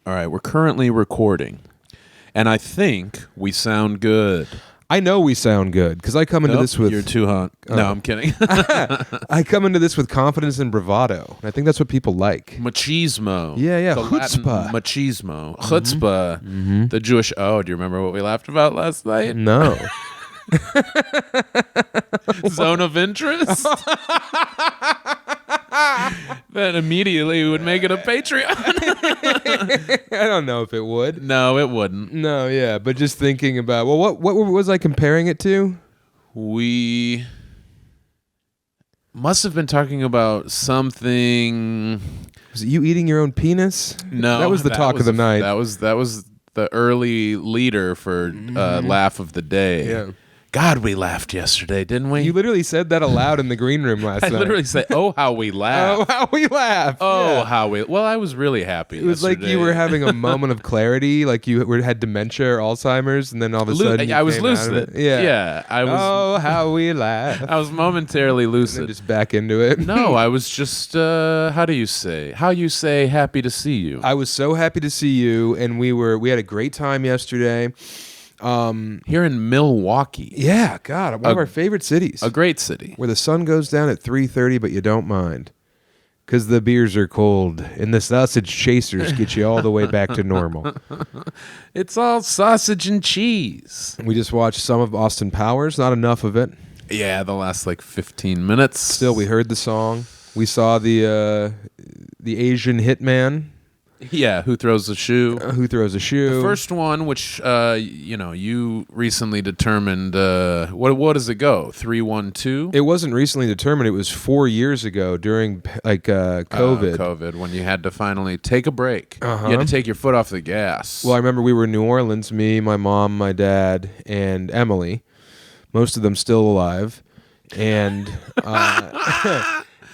All right, we're currently recording, and I think we sound good. I know we sound good because I come into this with... You're too hot. Oh. No, I'm kidding. I come into this with confidence and bravado. And I think that's what people like. Machismo. Yeah. The Chutzpah. Latin machismo. Chutzpah. The Jewish... Oh, do you remember what we laughed about last night? No. Zone of interest? Then immediately we would make it a Patreon. I don't know if it would. No, it wouldn't. No, yeah. But just thinking about... Well, what was I comparing it to? We must have been talking about something... Was it you eating your own penis? No. That was the talk of the night. That was the early leader for laugh of the day. Yeah. God, we laughed yesterday, didn't we? You literally said that aloud in the green room last night. I literally said, "Oh, how we laughed! Oh, how we laughed! Oh, yeah. how we." Well, I was really happy. It was like you were having a moment of clarity, like you had dementia or Alzheimer's, and then all of a sudden I was came out of lucid. it. Yeah, I was. Oh, how we laughed! I was momentarily And then lucid. just back into it. No, I was just. How do you say? How you say? Happy to see you. I was so happy to see you, and we had a great time yesterday. Here in Milwaukee. Yeah, God, one of our favorite cities. A great city. Where the sun goes down at 3:30, but you don't mind. Because the beers are cold, and the sausage chasers get you all the way back to normal. It's all sausage and cheese. We just watched some of Austin Powers, not enough of it. Yeah, the last 15 minutes. Still, we heard the song. We saw the Asian hitman. Yeah, Who Throws a Shoe. Who Throws a Shoe. The first one, which, you recently determined, what does it go? 3-1-2? It wasn't recently determined. It was 4 years ago during, COVID. COVID, when you had to finally take a break. Uh-huh. You had to take your foot off the gas. Well, I remember we were in New Orleans, me, my mom, my dad, and Emily. Most of them still alive. And...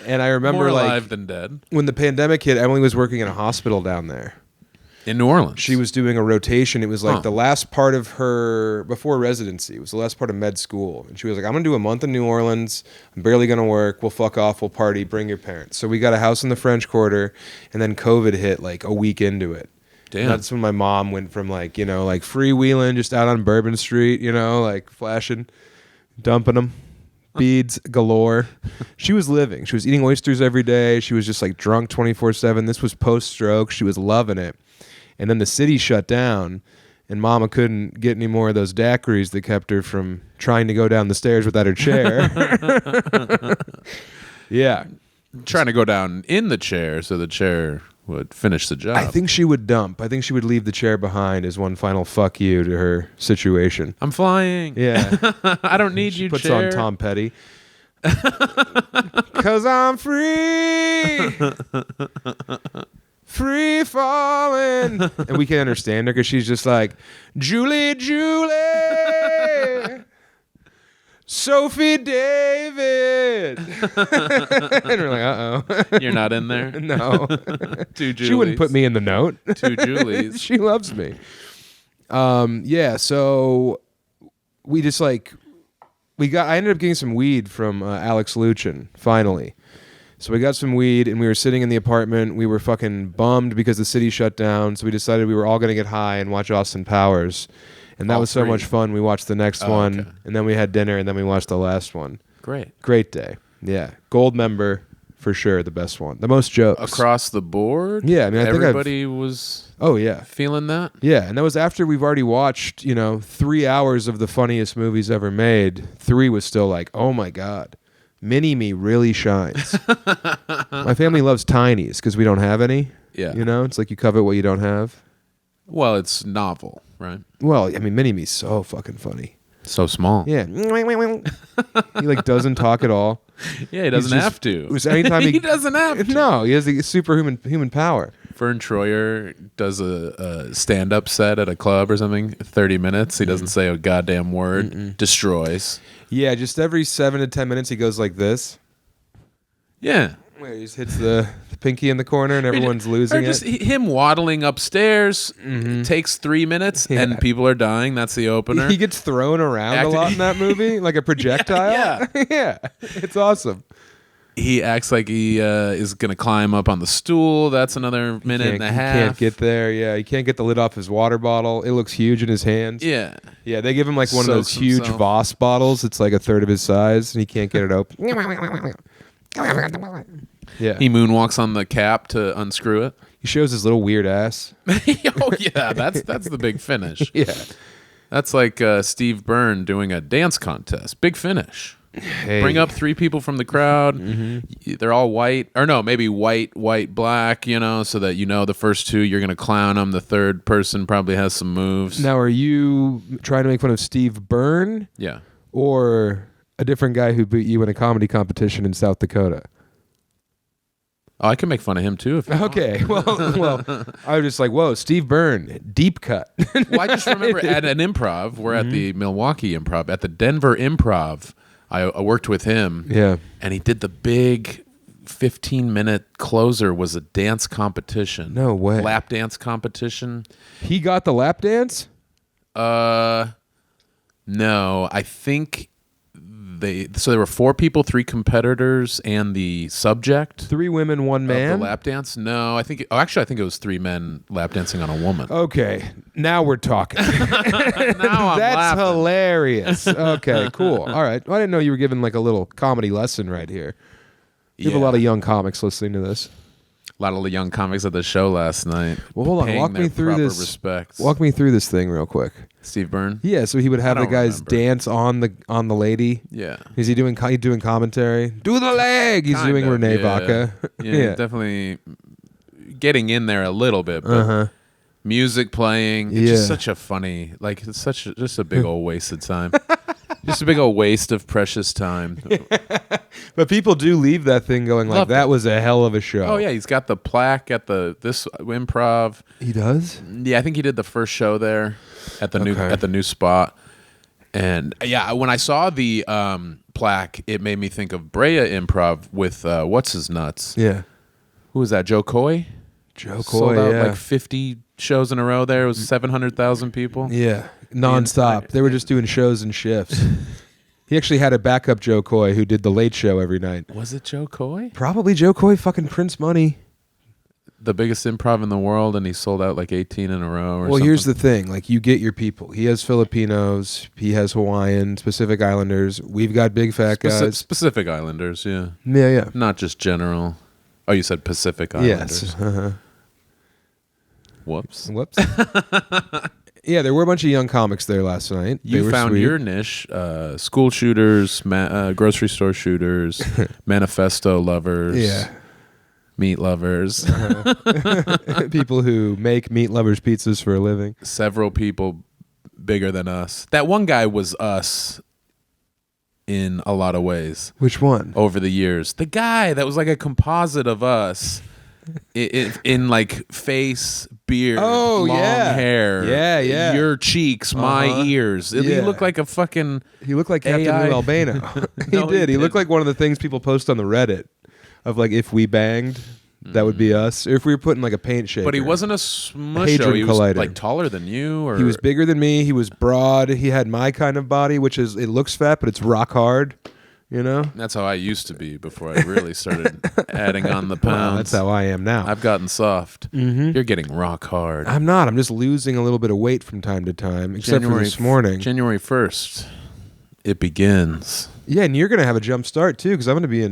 And I remember, more alive than dead. When the pandemic hit, Emily was working in a hospital down there. In New Orleans? She was doing a rotation. It was like the last part of her, before residency, it was the last part of med school. And she was like, I'm going to do a month in New Orleans. I'm barely going to work. We'll fuck off. We'll party. Bring your parents. So we got a house in the French Quarter, and then COVID hit a week into it. Damn. And that's when my mom went from freewheeling just out on Bourbon Street, flashing, dumping them. Beads galore. She was living. She was eating oysters every day. She was just drunk 24/7. This was post-stroke. She was loving it. And then the city shut down, and Mama couldn't get any more of those daiquiris that kept her from trying to go down the stairs without her chair. Yeah. Trying to go down in the chair so the chair would finish the job. I think she would dump. I think she would leave the chair behind as one final fuck you to her situation. I'm flying. Yeah. I don't need you, puts chair. on Tom Petty. 'Cause I'm free. Free falling. And we can understand her because she's just like, Julie, Sophie David. And we're like, uh-oh. You're not in there? No. Two Julies. She wouldn't put me in the note. Two Julies. She loves me. Yeah, so we just I ended up getting some weed from Alex Luchin, finally. So we got some weed, and we were sitting in the apartment. We were fucking bummed because the city shut down, so we decided we were all going to get high and watch Austin Powers. And that was so much fun. We watched the next one, okay. And then we had dinner, and then we watched the last one. Great day. Yeah. Gold member, for sure, the best one. The most jokes. Across the board? Yeah, I mean, I think everybody was feeling that? Yeah, and that was after we've already watched, 3 hours of the funniest movies ever made. 3 was still like, oh my God. Mini-Me really shines. My family loves Tinies because we don't have any. Yeah. It's like you covet what you don't have. Well, it's novel, right? Well, I mean, Mini-Me's so fucking funny. So small. Yeah. He doesn't talk at all. Yeah, he doesn't have to. Anytime he doesn't have to. No, he has a human power. Fern Troyer does a stand-up set at a club or something, 30 minutes. He doesn't say a goddamn word. Destroys. Yeah, just every 7 to 10 minutes he goes like this. Yeah. Where he just hits the pinky in the corner and everyone's losing just him waddling upstairs takes 3 minutes and people are dying. That's the opener. He gets thrown around a lot in that movie, like a projectile. Yeah. Yeah. It's awesome. He acts like he is going to climb up on the stool. That's another minute and a half. He can't get there. Yeah, he can't get the lid off his water bottle. It looks huge in his hands. Yeah. Yeah, they give him like one of those huge Voss bottles. It's like a third of his size, and he can't get it open. Yeah. He moonwalks on the cap to unscrew it. He shows his little weird ass. Oh, yeah. That's the big finish. Yeah. That's like Steve Byrne doing a dance contest. Big finish. Hey. Bring up 3 people from the crowd. Mm-hmm. They're all white. Or no, maybe white, black, so that the first 2, you're going to clown them. The third person probably has some moves. Now, are you trying to make fun of Steve Byrne? Yeah. Or a different guy who beat you in a comedy competition in South Dakota? Oh, I can make fun of him too. If you okay, well, I was just like, whoa, Steve Byrne, deep cut. Well, I just remember at an improv, we're at the Milwaukee Improv, at the Denver Improv, I worked with him. Yeah. And he did the big 15-minute closer was a dance competition. No way. Lap dance competition. He got the lap dance? No, I think so there were 4 people, 3 competitors, and the subject. 3 women, 1 man. Of the lap dance? No, I think it was 3 men lap dancing on a woman. Okay, now we're talking. Now I'm That's laughing. hilarious. Okay, cool. All right. Well, I didn't know you were giving like a little comedy lesson right here. You have a lot of young comics listening to this. A lot of the young comics at the show last night. Well, hold on. Walk me through this. Respects. Walk me through this thing real quick. Steve Byrne. Yeah, so he would have the guys dance on the lady. Yeah. Is he doing commentary? Do the leg. He's doing Renee Vaca. Yeah, definitely getting in there a little bit, but music playing. It's just such a funny, like it's just a big old wasted time. Just a big old waste of precious time. But people do leave that thing going like, that was a hell of a show. Oh yeah, he's got the plaque at this improv. He does? Yeah, I think he did the first show there at the new spot. And yeah, when I saw the plaque, it made me think of Brea Improv with what's his nuts? Yeah. Who was that? Joe Coy? Joe Coy, sold out like 50 shows in a row there. It was 700,000 people. Yeah, nonstop. They were just doing shows and shifts. He actually had a backup Joe Coy who did the late show every night. Was it Joe Coy? Probably Joe Coy, fucking Prince Money. The biggest improv in the world, and he sold out like 18 in a row or Well, here's the thing. Like, you get your people. He has Filipinos. He has Hawaiian, Pacific Islanders. We've got big fat guys. Pacific Islanders, yeah. Yeah, yeah. Not just general. Oh, you said Pacific Islanders. Yes. Uh-huh. Whoops. Yeah, there were a bunch of young comics there last night. You found your niche. School shooters, grocery store shooters, manifesto lovers. Yeah. Meat lovers. People who make meat lovers pizzas for a living. Several people bigger than us. That one guy was us in a lot of ways. Which one? Over the years. The guy that was like a composite of us in like face, beard, long hair. Yeah, yeah. Your cheeks, my ears. He looked like a fucking He looked like Captain Lou Albano. He did. He looked like one of the things people post on the Reddit. Of like, if we banged, that would be us. Or if we were putting like a paint shaker. But he wasn't a smusho. He was like taller than you. Or he was bigger than me. He was broad. He had my kind of body, which is, it looks fat, but it's rock hard. You know? That's how I used to be before I really started adding on the pounds. Well, that's how I am now. I've gotten soft. Mm-hmm. You're getting rock hard. I'm not. I'm just losing a little bit of weight from time to time, except for this morning. January 1st, it begins. Yeah, and you're going to have a jump start, too, because I'm going to be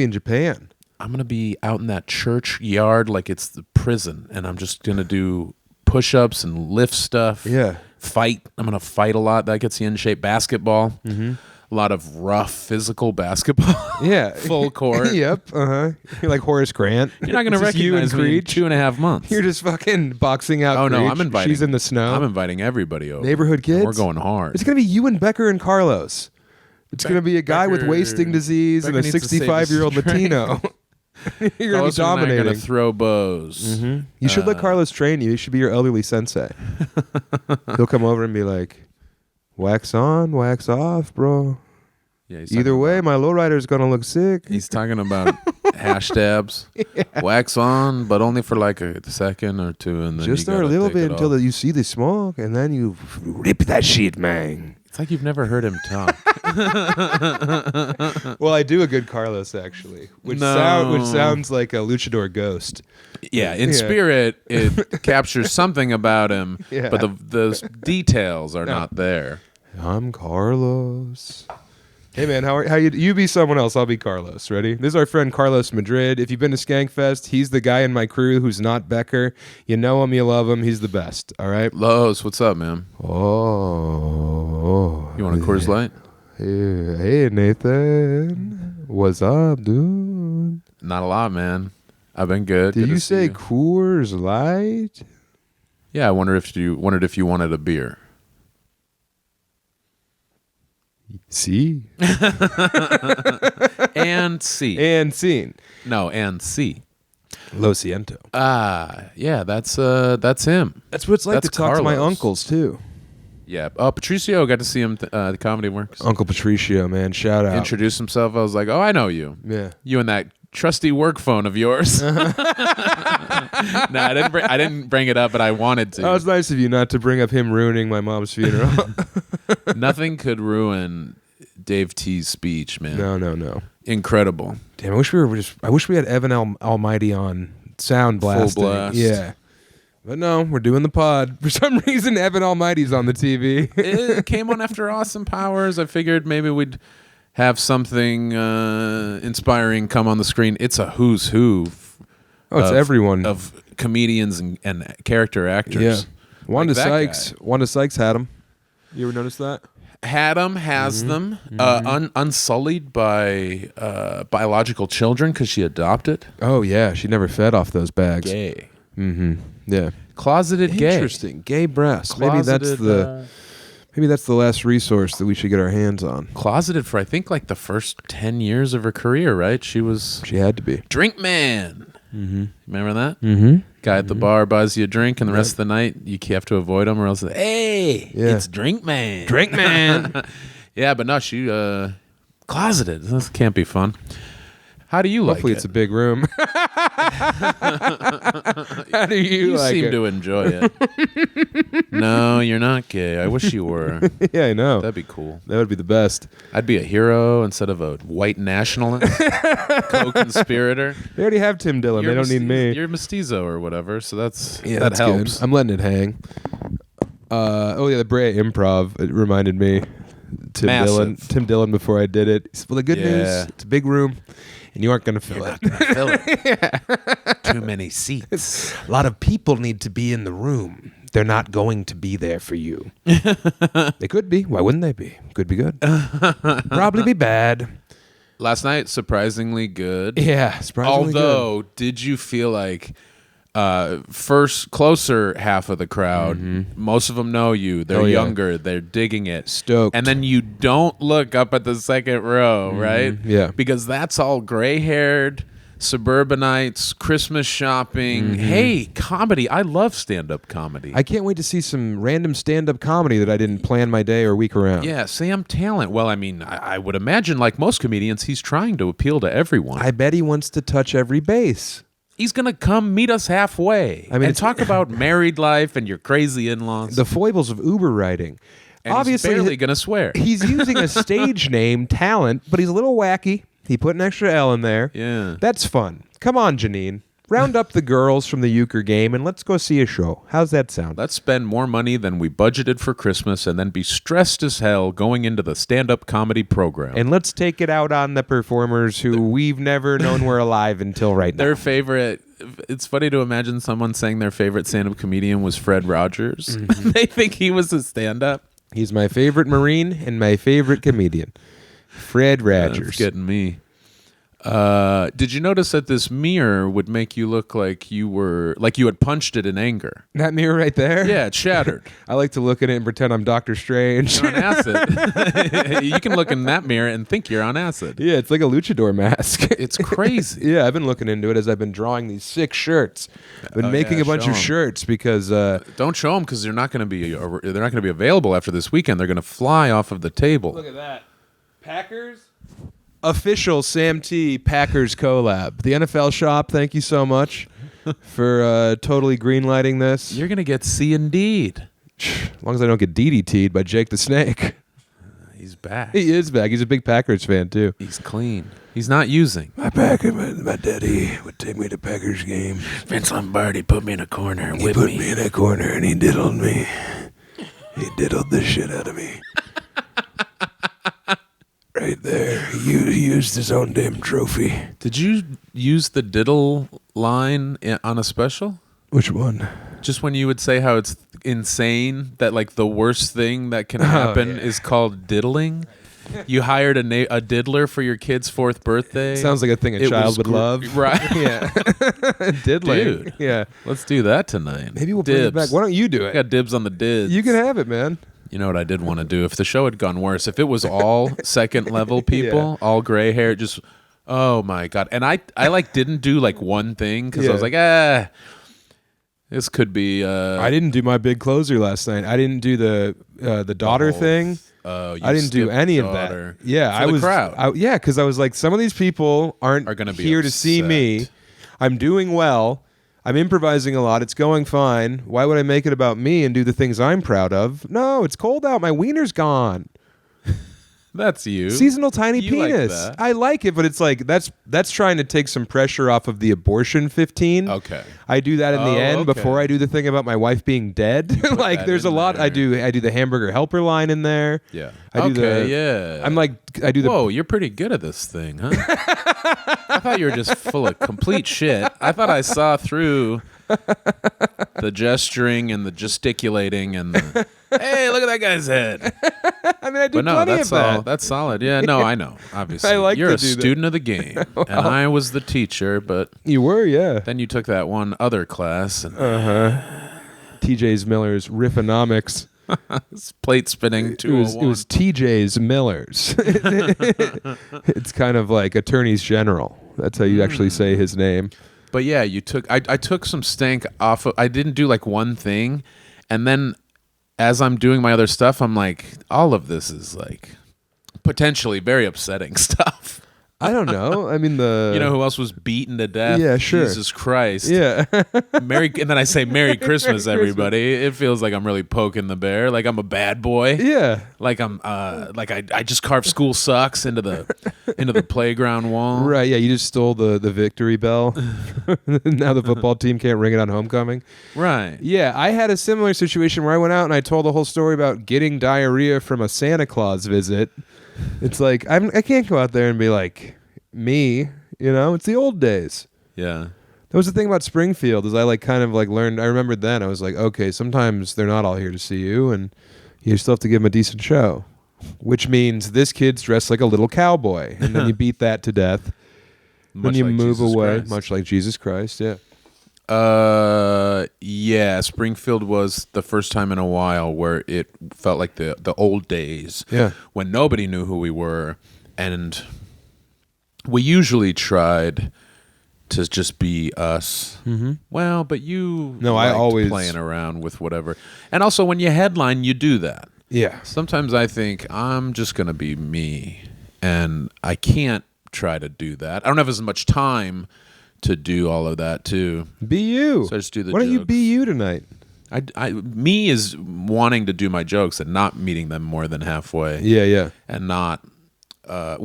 in Japan. I'm going to be out in that church yard like it's the prison, and I'm just going to do push-ups and lift stuff. Yeah. Fight. I'm going to fight a lot. That gets you in shape. Basketball. Mm-hmm. A lot of rough physical basketball. Yeah. Full court. Yep. Uh-huh. You're like Horace Grant. You're not going to recognize me in 2.5 months. You're just fucking boxing out. Oh, Creech. no, I'm inviting. She's in the snow. I'm inviting everybody over. Neighborhood kids? We're going hard. It's going to be you and Becker and Carlos. It's going to be a guy with wasting disease and a 65-year-old Latino. You're going to be dominating. You're going to throw bows. Mm-hmm. You should let Carlos train you. He should be your elderly sensei. He'll come over and be like, wax on, wax off, bro. Yeah, either way, my lowrider's going to look sick. He's talking about hash dabs. Yeah. Wax on, but only for like a second or two. And then just a little bit until you see the smoke, and then you rip that shit, man. It's like you've never heard him talk. Well, I do a good Carlos, actually, which sounds like a luchador ghost. Yeah, in spirit, it captures something about him, but the details are not there. I'm Carlos. Hey, man, how you be someone else, I'll be Carlos. Ready? This is our friend Carlos Madrid. If you've been to Skankfest, he's the guy in my crew who's not Becker. You know him, you love him. He's the best, all right? Los, what's up, man? Oh. You want a Coors Light? Hey, Nathan. What's up, dude? Not a lot, man. I've been good. Did you say Coors Light? Yeah, I wondered if you wanted a beer. C. And C. And scene. No, and C. Lo siento. Yeah, that's him. That's what it's like to talk to my uncles, too. Yeah. Oh, Patricio, got to see him at the Comedy Works. Uncle Patricio, man. Shout out. Introduced himself. I was like, oh, I know you. Yeah. You and that trusty work phone of yours. No, I didn't bring it up, but I wanted to. That was nice of you not to bring up him ruining my mom's funeral. Nothing could ruin Dave T's speech, man. No. Incredible. Damn, I wish we had Evan Almighty on sound blasting. Full blast. Yeah. But no, we're doing the pod. For some reason, Evan Almighty's on the TV. It came on after Austin Powers. I figured maybe we'd have something inspiring come on the screen. It's a who's who. It's everyone. Of comedians and character actors. Yeah. Wanda like Sykes had him. You ever notice that? Had them, has them, unsullied by biological children because she adopted. Oh, yeah. She never fed off those bags. Gay. Mm-hmm. Yeah. Closeted gay. Interesting. Gay breasts. Maybe that's the last resource that we should get our hands on. Closeted for, I think, like the first 10 years of her career, right? She had to be. Drink man. Mm-hmm. Remember that? Mm-hmm. Guy at the bar buys you a drink, and the rest of the night you have to avoid him, or else, it's Drink man. Drink man. Yeah, but no, she closeted. This can't be fun. How do you like it? Hopefully it's a big room. How do you like it? You seem to enjoy it. No, you're not gay. I wish you were. Yeah, I know. That'd be cool. That would be the best. I'd be a hero instead of a white nationalist, co-conspirator. They already have Tim Dillon. They don't need me. You're mestizo or whatever, so that that's helps. Good. I'm letting it hang. The Brea Improv. It reminded me. Tim Dillon before I did it. He said, well, the good news, it's a big room. And you aren't going to fill it. Too many seats. A lot of people need to be in the room. They're not going to be there for you. They could be. Why wouldn't they be? Could be good. Probably be bad. Last night, surprisingly good. Yeah, surprisingly good. Although, did you feel like first closer half of the crowd, most of them know you. They're younger. They're digging it. Stoked. And then you don't look up at the second row, right? Yeah. Because that's all gray-haired suburbanites, Christmas shopping. Hey, comedy. I love stand-up comedy. I can't wait to see some random stand-up comedy that I didn't plan my day or week around. Yeah, Sam Tallent. Well, I mean, I would imagine, like most comedians, he's trying to appeal to everyone. I bet he wants to touch every base. He's going to come meet us halfway and talk about married life and your crazy in-laws. The foibles of Uber riding. And obviously, he's barely going to swear. He's using a stage name, Tallent, but he's a little wacky. He put an extra L in there. Yeah. That's fun. Come on, Janine. Round up the girls from the euchre game and let's go see a show. How's that sound? Let's spend more money than we budgeted for Christmas and then be stressed as hell going into the stand-up comedy program. And let's take it out on the performers who we've never known were alive until right now. Their favorite... It's funny to imagine someone saying their favorite stand-up comedian was Fred Rogers. They think he was a stand-up. He's my favorite Marine and my favorite comedian. Fred Rogers. That's getting me. Did you notice that this mirror would make you look like you had punched it in anger? That mirror right there? Yeah, it shattered. I like to look at it and pretend I'm Doctor Strange. You're on acid. You can look in that mirror and think you're on acid. Yeah, it's like a luchador mask. It's crazy. Yeah, I've been looking into it as I've been drawing these 6 shirts. I've been making a bunch of shirts because don't show them because they're not going to be available after this weekend. They're going to fly off of the table. Look at that. Packers. Official Sam T. Packers collab. The NFL shop, thank you so much for totally greenlighting this. You're going to get C Indeed. As long as I don't get DDT'd by Jake the Snake. He's back. He is back. He's a big Packers fan too. He's clean. He's not using. My daddy would take me to Packers games. Vince Lombardi put me in a corner. He put me in a corner and he diddled me. He diddled the shit out of me. Right there. He used his own damn trophy. Did you use the diddle line on a special? Which one? Just when you would say how it's insane that like the worst thing that can happen is called diddling. You hired a diddler for your kid's 4th birthday. Sounds like a thing a child would love. Right. Yeah. Diddling. Dude. Yeah. Let's do that tonight. Maybe we'll bring it back. Why don't you do it? I got dibs on the dids. You can have it, man. You know what I did want to do? If the show had gone worse, if it was all second level people, all gray hair, just, oh my God. And I like didn't do like one thing because I was like, this could be. I didn't do my big closer last night. I didn't do the daughter thing. I didn't do any of that. Yeah, For the crowd. Because I was like, some of these people aren't going to be here to see me. I'm doing well. I'm improvising a lot. It's going fine. Why would I make it about me and do the things I'm proud of? No, it's cold out. My wiener's gone. That's you. Seasonal tiny You penis. like that. I like it, but it's like that's trying to take some pressure off of the abortion 15. Okay. I do that in the end okay. before I do the thing about my wife being dead. Like that there's a in lot. there. I do the hamburger helper line in there. Yeah. I do yeah. I'm like I do the Whoa, you're pretty good at this thing, huh? I thought you were just full of complete shit. I thought I saw through the gesturing and the gesticulating and the, hey, look at that guy's head. I mean, I do But no, plenty that's of that. all. That's solid. Yeah, no, I know. Obviously, I like you're to a do that. student of the game, and I was the teacher. But You were, yeah. then you took that one other class, and TJ's Miller's Riffonomics. it's plate spinning It was 201. TJ's Miller's. It's kind of like attorneys general. That's how you actually say his name. But yeah, you took. I took some stank off. I didn't do like one thing, and then as I'm doing my other stuff, I'm like, all of this is like potentially very upsetting stuff. I don't know. I mean, You know who else was beaten to death? Yeah, sure. Jesus Christ. Yeah. And then I say Merry Christmas, everybody. It feels like I'm really poking the bear, like I'm a bad boy. Yeah. Like I'm like I just carved school sucks into the playground wall. Right, yeah, you just stole the victory bell. Now the football team can't ring it on homecoming. Right. Yeah, I had a similar situation where I went out and I told the whole story about getting diarrhea from a Santa Claus visit. It's like I can't go out there and be like me, you know. It's the old days. Yeah. That was the thing about Springfield is I like kind of like learned. I remembered then I was like, okay, sometimes they're not all here to see you, and you still have to give them a decent show. Which means this kid's dressed like a little cowboy, and then you beat that to death. Then you like move Jesus away, Christ. much like Jesus Christ. Yeah. Yeah, Springfield was the first time in a while where it felt like the old days. Yeah. When nobody knew who we were, and we usually tried to just be us. Mm-hmm. Well, but you I liked always playing around with whatever. And also when you headline, you do that. Yeah. Sometimes I think I'm just going to be me, and I can't try to do that. I don't have as much time to do all of that too. Be you. So I just do the Why don't you jokes. be you tonight? Me is wanting to do my jokes and not meeting them more than halfway. Yeah, yeah. And not, I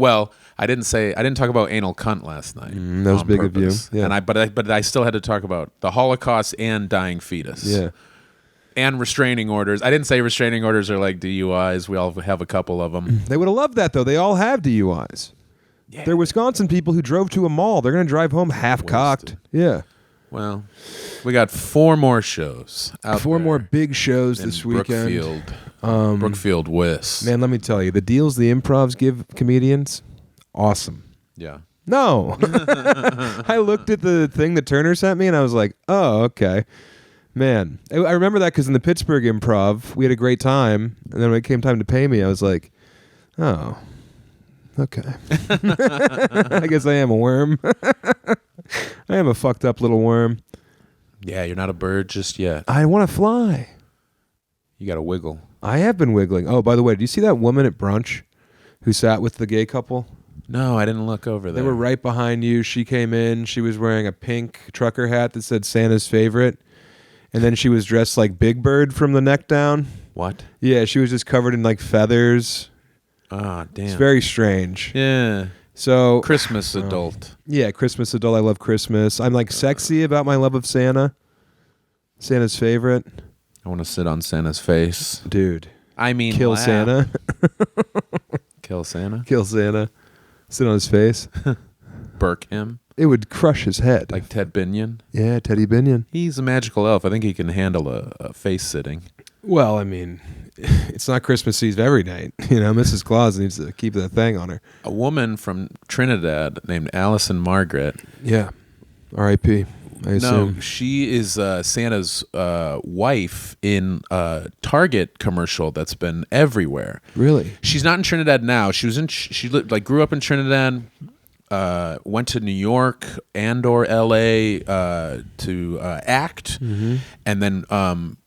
didn't talk about anal cunt last night. That was on big of you. purpose. Yeah. But I still had to talk about the Holocaust and dying fetus. Yeah. And restraining orders. I didn't say restraining orders are like DUIs. We all have a couple of them. They would have loved that, though. They all have DUIs. Yeah. They're Wisconsin people who drove to a mall. They're going to drive home half-cocked. Yeah. Well, we got 4 more shows out 4 there more big shows in this weekend. Brookfield Wiss. Man, let me tell you, the deals the improvs give comedians, awesome. Yeah. No. I looked at the thing that Turner sent me, and I was like, oh, okay. Man, I remember that because in the Pittsburgh Improv, we had a great time, and then when it came time to pay me, I was like, oh, okay. I guess I am a worm. I am a fucked up little worm. Yeah, you're not a bird just yet. I want to fly. You got to wiggle. I have been wiggling. Oh, by the way, do you see that woman at brunch who sat with the gay couple? No, I didn't look over there. They were right behind you. She came in. She was wearing a pink trucker hat that said Santa's favorite. And then she was dressed like Big Bird from the neck down. What? Yeah, she was just covered in like feathers. Ah, damn. It's very strange. Yeah. So Christmas adult. Yeah, Christmas adult. I love Christmas. I'm like sexy about my love of Santa. Santa's favorite. I want to sit on Santa's face. Dude. I mean, Kill laugh. Santa. Kill Santa. Kill Santa. Sit on his face. Burk him. It would crush his head. Like Ted Binion. Yeah, Teddy Binion. He's a magical elf. I think he can handle a face sitting. Well, I mean, it's not Christmas Eve every night. You know, Mrs. Claus needs to keep that thing on her. A woman from Trinidad named Allison Margaret. Yeah. R.I.P. I assume. No, she is Santa's wife in a Target commercial that's been everywhere. Really? She's not in Trinidad now. She lived, like, grew up in Trinidad. Went to New York and/or L.A. To act, and then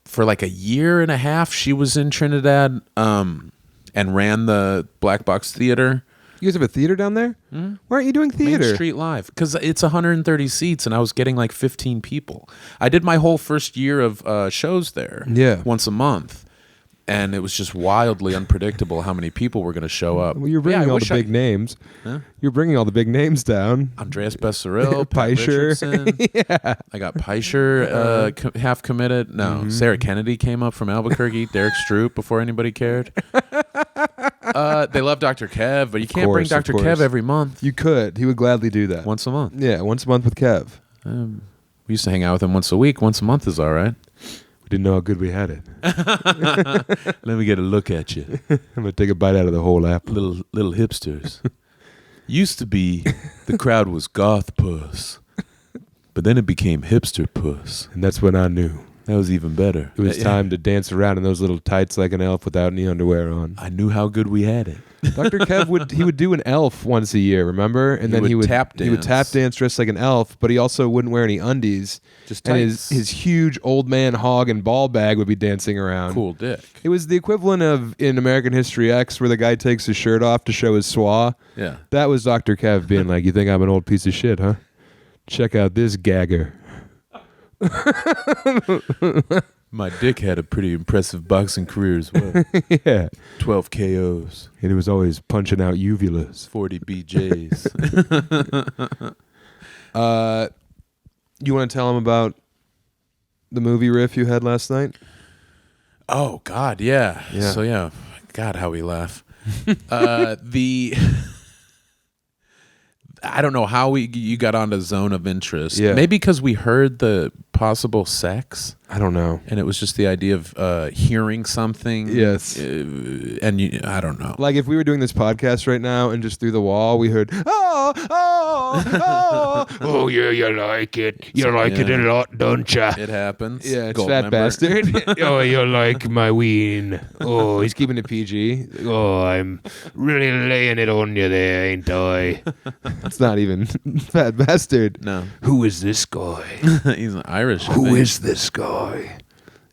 for like a year and a half, she was in Trinidad and ran the Black Box Theater. You guys have a theater down there? Mm-hmm. Why aren't you doing theater? Main Street Live, because it's 130 seats, and I was getting like 15 people. I did my whole first year of shows there, once a month. And it was just wildly unpredictable how many people were going to show up. Well, you're bringing all the big names. Huh? You're bringing all the big names down. Andreas Besseril, Pat Peischer. Richardson. Yeah. I got Peischer half committed. No, Sarah Kennedy came up from Albuquerque. Derek Stroop before anybody cared. They love Dr. Kev, but you can't bring Dr. Kev every month. You could. He would gladly do that. Once a month. Yeah, once a month with Kev. We used to hang out with him once a week. Once a month is all right. Didn't know how good we had it. Let me get a look at you. I'm gonna take a bite out of the whole apple. Little hipsters. Used to be the crowd was goth puss, but then it became hipster puss, and that's when I knew that was even better. It was time to dance around in those little tights like an elf without any underwear on. I knew how good we had it. Dr. Kev would do an elf once a year, remember? And then he would tap dance. He would tap dance dressed like an elf, but he also wouldn't wear any undies. Just tights. And his huge old man hog and ball bag would be dancing around. Cool dick. It was the equivalent of in American History X where the guy takes his shirt off to show his swa. Yeah. That was Dr. Kev being like, "You think I'm an old piece of shit, huh? Check out this gagger." My dick had a pretty impressive boxing career as well. Yeah. 12 KOs. And it was always punching out uvulas. 40 BJs. You want to tell him about the movie riff you had last night? Oh, God, yeah. So, yeah. God, how we laugh. I don't know how you got onto Zone of Interest. Yeah. Maybe because we heard the possible sex. I don't know. And it was just the idea of hearing something. Yes. And I don't know. Like if we were doing this podcast right now and just through the wall we heard, oh, yeah, you like it. You like it a lot, don't ya? It happens. Yeah, it's Fat Bastard. Oh, you like my ween. Oh, he's keeping it PG. Oh, I'm really laying it on you there, ain't I? It's not even Fat Bastard. No. Who is this guy? He's an Irish. Who is this guy?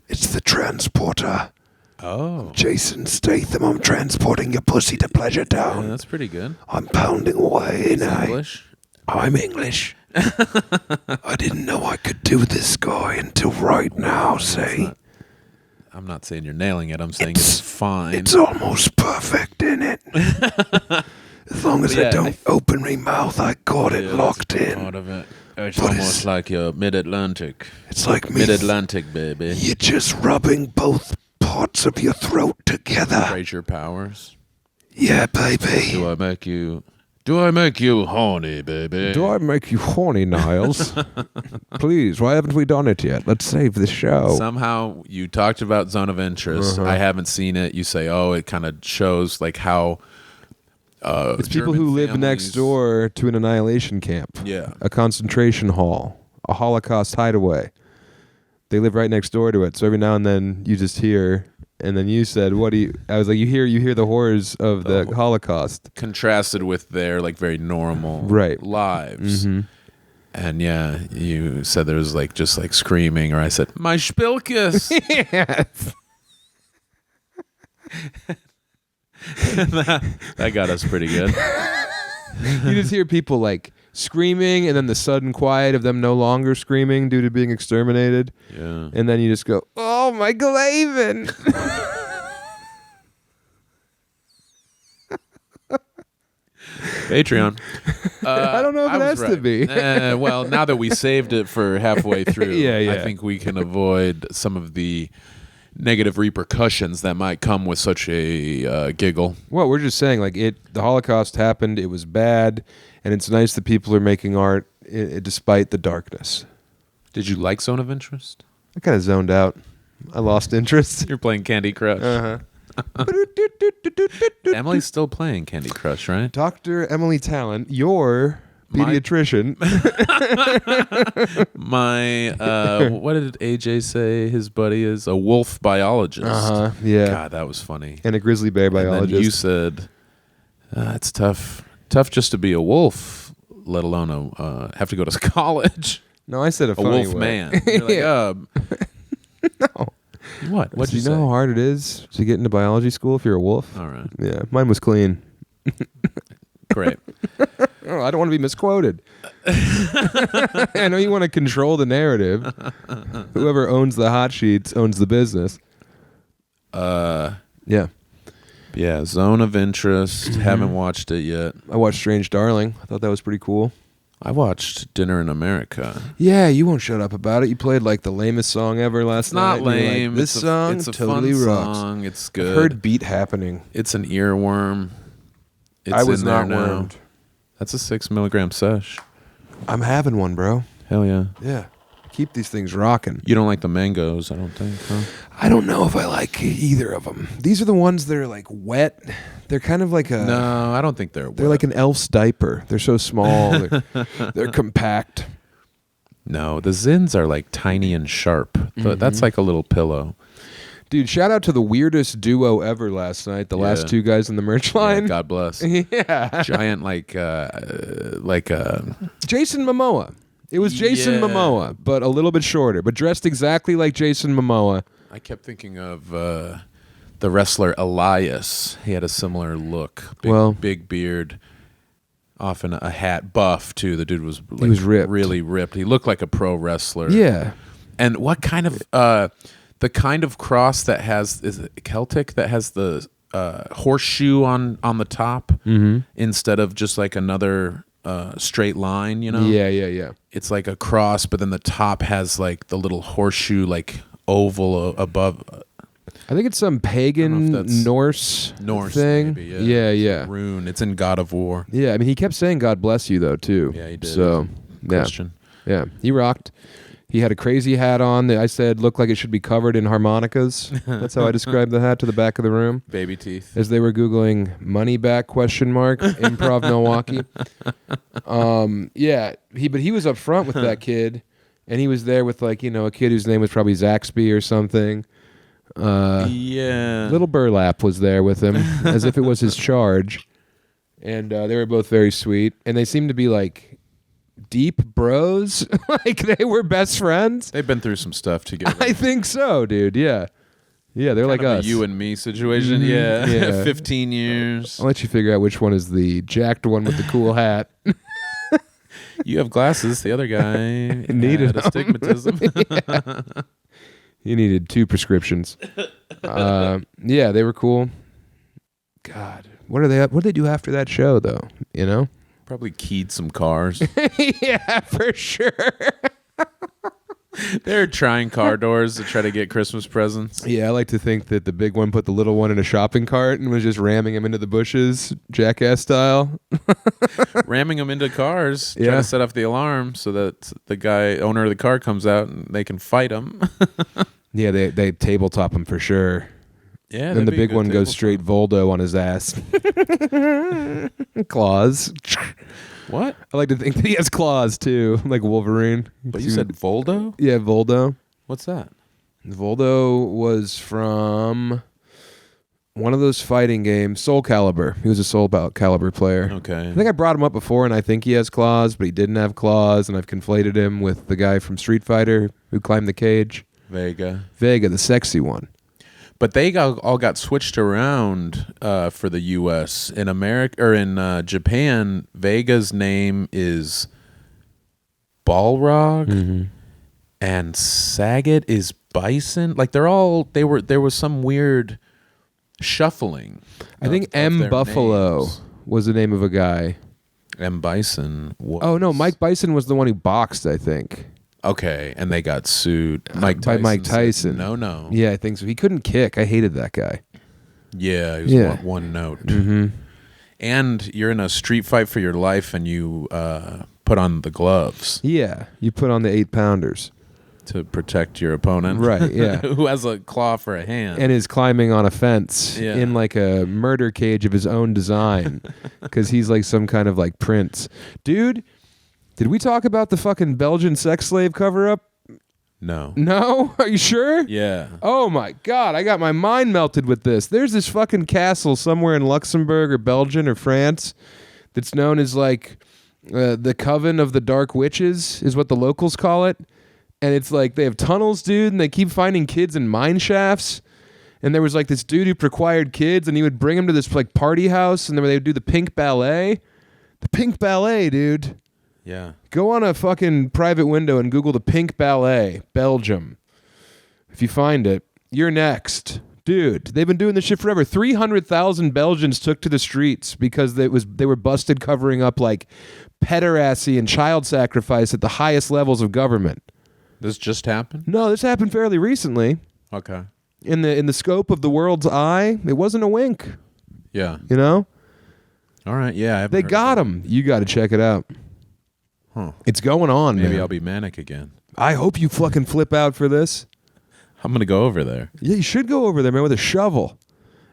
It's the transporter. Oh. Jason Statham, I'm transporting your pussy to Pleasure Town. Yeah, that's pretty good. I'm pounding away now. English? I'm English. I didn't know I could do this guy until right now, see? I'm not saying you're nailing it. I'm saying it's fine. It's almost perfect, isn't it? As long as I don't open my mouth, I got it locked in. Part of it. It's almost like your mid-Atlantic. It's like me. Mid-Atlantic, baby. You're just rubbing both parts of your throat together. Raise your powers. Yeah, baby. Do I make you horny, baby? Do I make you horny, Niles? Please, why haven't we done it yet? Let's save the show. Somehow you talked about Zone of Interest. I haven't seen it. You say, oh, it kind of shows like how it's people who live next door to an annihilation camp. Yeah. A concentration hall. A Holocaust hideaway. They live right next door to it. So every now and then you just hear, and then you said, what do you, I was like, you hear the horrors of the Holocaust. Contrasted with their like very normal lives. Mm-hmm. And yeah, you said there was like just like screaming, or I said, my Spilkus. Yes. that got us pretty good. You just hear people like screaming, and then the sudden quiet of them no longer screaming due to being exterminated. Yeah. And then you just go, oh, my Glavin. Patreon. I don't know if it has to be. Well, now that we saved it for halfway through, Yeah. I think we can avoid some of the negative repercussions that might come with such a giggle. Well, we're just saying, like, the Holocaust happened, it was bad, and it's nice that people are making art despite the darkness. Did you like Zone of Interest? I kind of zoned out. I lost interest. You're playing Candy Crush. Uh-huh. Emily's still playing Candy Crush, right? Dr. Emily Tallent, your pediatrician. What did AJ say his buddy is? A wolf biologist. Uh-huh, yeah. God, that was funny. And a grizzly bear biologist. And then you said, it's tough to be a wolf, let alone have to go to college. No, I said a funny wolf way. man. You're like, no. What? What'd you say? Know how hard it is to get into biology school if you're a wolf? All right. Yeah, mine was clean. Great. Oh, I don't want to be misquoted. I know you want to control the narrative. Whoever owns the hot sheets owns the business. Yeah. Yeah, Zone of Interest. Haven't watched it yet. I watched Strange Darling. I thought that was pretty cool. I watched Dinner in America. Yeah, you won't shut up about it. You played like the lamest song ever last night. It's not lame. Like, this song it's a totally fun rocks. Song. It's good. I've heard Beat Happening. It's an earworm. It's I was in there not now. wormed. That's a 6 milligram sesh. I'm having one, bro. Hell yeah. Yeah. Keep these things rocking. You don't like the mangoes, I don't think, huh? I don't know if I like either of them. These are the ones that are like wet. They're kind of like a... No, I don't think they're wet. They're like an elf's diaper. They're so small. They're compact. No, the Zins are like tiny and sharp. That's like a little pillow. Dude, shout out to the weirdest duo ever last night. The last two guys in the merch line. Yeah, God bless. Yeah. Giant Jason Momoa. It was Jason Momoa, but a little bit shorter, but dressed exactly like Jason Momoa. I kept thinking of the wrestler Elias. He had a similar look. Big beard, often a hat, buff too. The dude was he was ripped. Really ripped. He looked like a pro wrestler. Yeah. And what kind of the kind of cross that has, is it Celtic, that has the horseshoe on the top instead of just like another straight line, you know? Yeah. It's like a cross, but then the top has like the little horseshoe, like oval above. I think it's some pagan Norse thing. Maybe, yeah. Rune. It's in God of War. Yeah, I mean, he kept saying "God bless you" though too. Yeah, he did. So, Christian. Yeah, he rocked. He had a crazy hat on that I said looked like it should be covered in harmonicas. That's how I described the hat to the back of the room. Baby teeth. As they were Googling money back ? Improv Milwaukee. But he was up front with that kid, and he was there with like, you know, a kid whose name was probably Zaxby or something. Little Burlap was there with him as if it was his charge. And they were both very sweet. And they seemed to be like deep bros. Like they were best friends. They've been through some stuff together. I think so, dude. Yeah. Yeah, they're kind like of us. A you and me situation. Mm-hmm. Yeah. 15 years. I'll let you figure out which one is the jacked one with the cool hat. You have glasses. The other guy needed astigmatism. Yeah. He needed 2 prescriptions. Yeah, they were cool. God, what did they do after that show though? You know, probably keyed some cars. Yeah, for sure. They're trying car doors to try to get Christmas presents. Yeah, I like to think that the big one put the little one in a shopping cart and was just ramming him into the bushes, jackass style. Ramming them into cars, trying to set off the alarm so that the owner of the car comes out and they can fight him. Yeah, they tabletop him for sure. Yeah, then the big one goes straight Voldo on his ass. Claws. What? I like to think that he has claws too, like Wolverine. But you said Voldo? Yeah, Voldo. What's that? Voldo was from one of those fighting games, Soul Calibur. He was a Soul Calibur player. Okay. I think I brought him up before, and I think he has claws, but he didn't have claws, and I've conflated him with the guy from Street Fighter who climbed the cage. Vega, the sexy one. But they all got switched around for the U.S. In America or in Japan. Vega's name is Balrog, and Sagat is Bison. Like there was some weird shuffling. I think M Buffalo was the name of a guy. M. Bison was... Oh, no, Mike Bison was the one who boxed, I think. Okay, and they got sued. By Mike Tyson. No. Yeah, I think so. He couldn't kick. I hated that guy. Yeah, he was one note. Mm-hmm. And you're in a street fight for your life, and you put on the gloves. Yeah, you put on the 8-pounders. To protect your opponent. Right, yeah. Who has a claw for a hand. And is climbing on a fence in like a murder cage of his own design. Because he's like some kind of like prince. Dude, did we talk about the fucking Belgian sex slave cover-up? No. No? Are you sure? Yeah. Oh my God, I got my mind melted with this. There's this fucking castle somewhere in Luxembourg or Belgium or France that's known as like the Coven of the Dark Witches is what the locals call it. And it's like they have tunnels, dude, and they keep finding kids in mine shafts. And there was like this dude who required kids, and he would bring them to this like party house, and then they would do the pink ballet. The pink ballet, dude. Yeah. Go on a fucking private window and Google the pink ballet, Belgium. If you find it, you're next. Dude, they've been doing this shit forever. 300,000 Belgians took to the streets because they were busted covering up like pederasty and child sacrifice at the highest levels of government. This just happened? No, this happened fairly recently. Okay. In the scope of the world's eye, it wasn't a wink. Yeah. You know? All right. Yeah. They got him. You got to check it out. Huh. It's going on, Maybe man. I'll be manic again. I hope you fucking flip out for this. I'm going to go over there. Yeah, you should go over there, man, with a shovel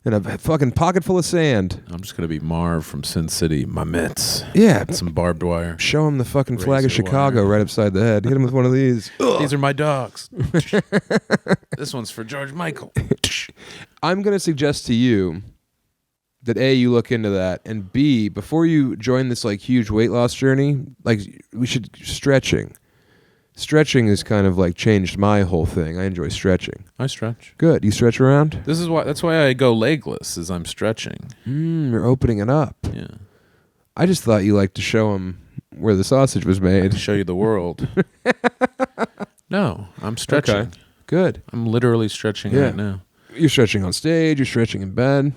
and a fucking pocket full of sand. I'm just going to be Marv from Sin City. My mitts. Yeah. Some barbed wire. Show him the fucking flag of Razor Chicago wire. right upside the head. Hit him with one of these. These are my dogs. This one's for George Michael. I'm going to suggest to you that A, you look into that, and B, before you join this like huge weight loss journey, like we should stretching. Stretching has kind of like changed my whole thing. I enjoy stretching. I stretch. Good. You stretch around? That's why I go legless, is I'm stretching. You're opening it up. Yeah. I just thought you liked to show them where the sausage was made. To show you the world. No, I'm stretching. Okay. Good. I'm literally stretching right now. You're stretching on stage. You're stretching in bed.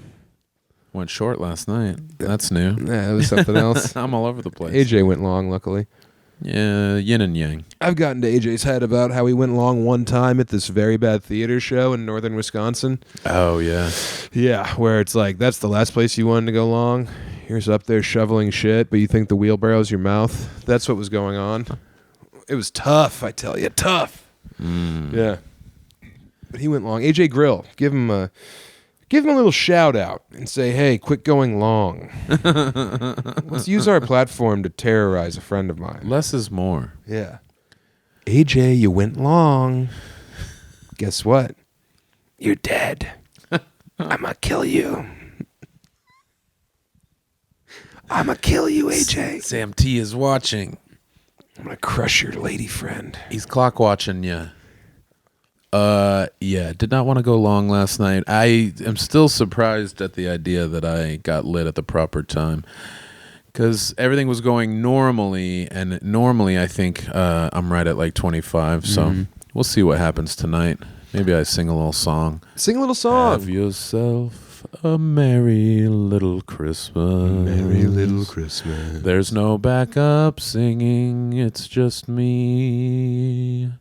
Went short last night. That's new. Yeah, that was something else. I'm all over the place. AJ went long, luckily. Yeah, yin and yang. I've gotten to AJ's head about how he went long one time at this very bad theater show in northern Wisconsin. Oh, yeah. Yeah, where it's like, that's the last place you wanted to go long. Here's up there shoveling shit, but you think the wheelbarrow's your mouth. That's what was going on. It was tough, I tell you. Tough. Yeah. But he went long. AJ Grill, give him a little shout out and say, hey, quit going long. Let's use our platform to terrorize a friend of mine. Less is more. Yeah. AJ, you went long. Guess what? You're dead. I'm going to kill you. I'm going to kill you, AJ. Sam T is watching. I'm going to crush your lady friend. He's clock watching you. Yeah, did not want to go long last night. I am still surprised at the idea that I got lit at the proper time, because everything was going normally, and normally I think I'm right at like 25, so we'll see what happens tonight. Maybe I sing a little song. Sing a little song. Have yourself a merry little Christmas. Merry little Christmas. There's no backup singing, it's just me.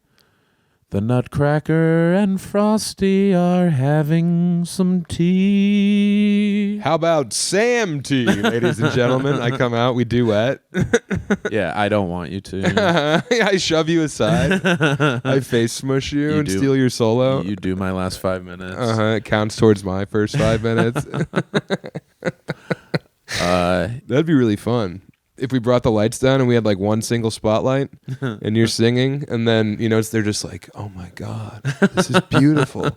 The Nutcracker and Frosty are having some tea. How about Sam T, ladies and gentlemen? I come out, we duet. Yeah, I don't want you to. I shove you aside. I face smush you and steal your solo. You do my last 5 minutes. It counts towards my first 5 minutes. That'd be really fun. If we brought the lights down and we had like one single spotlight and you're singing, and then, you know, they're just like, oh my God, this is beautiful.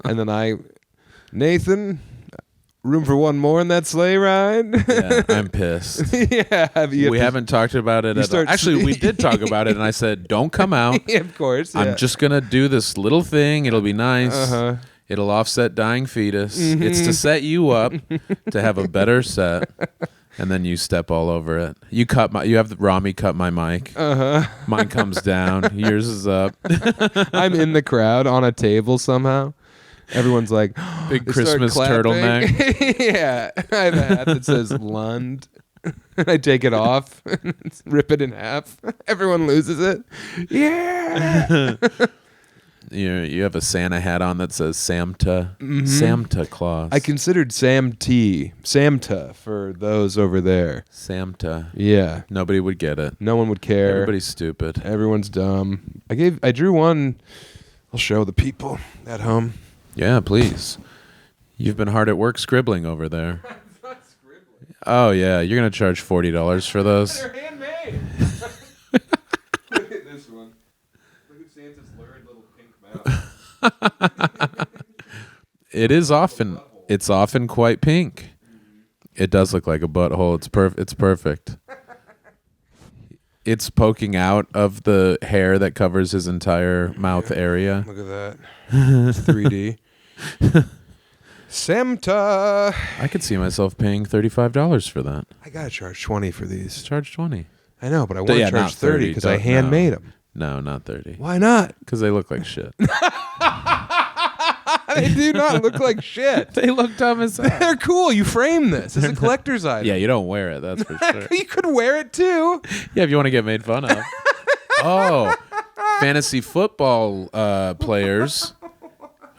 And then Nathan, room for one more in that sleigh ride? Yeah, I'm pissed. Yeah. We haven't talked about it at all. Actually, we did talk about it, and I said, don't come out. Yeah, of course. Yeah. I'm just going to do this little thing. It'll be nice. It'll offset dying fetus. It's to set you up to have a better set. And then you step all over it. You have Rami cut my mic. Mine comes down. Yours is up. I'm in the crowd on a table somehow. Everyone's like, big Christmas turtleneck. Yeah. I have a hat that says Lund. I take it off, rip it in half. Everyone loses it. Yeah. You have a Santa hat on that says Samta. Samta Claus. I considered Samta for those over there. Samta. Yeah. Nobody would get it. No one would care. Everybody's stupid. Everyone's dumb. I drew one. I'll show the people at home. Yeah, please. You've been hard at work scribbling over there. I'm not scribbling. Oh, yeah. You're going to charge $40 for those? They're handmade. Look at this one. Look at Santa's lurid little pink mouth. It's often quite pink. It does look like a butthole. It's perfect. It's poking out of the hair that covers his entire mouth area. Look at that. 3D. Samta. I could see myself paying $35 for that. I gotta charge 20 for these. Charge 20. I know, but I want to charge not 30 because I handmade them. No, not 30. Why not? Because they look like shit. They do not look like shit. They look dumb as hell. They're cool. You frame this. It's a collector's item. Yeah, you don't wear it. That's for sure. You could wear it too. Yeah, if you want to get made fun of. Oh, fantasy football players.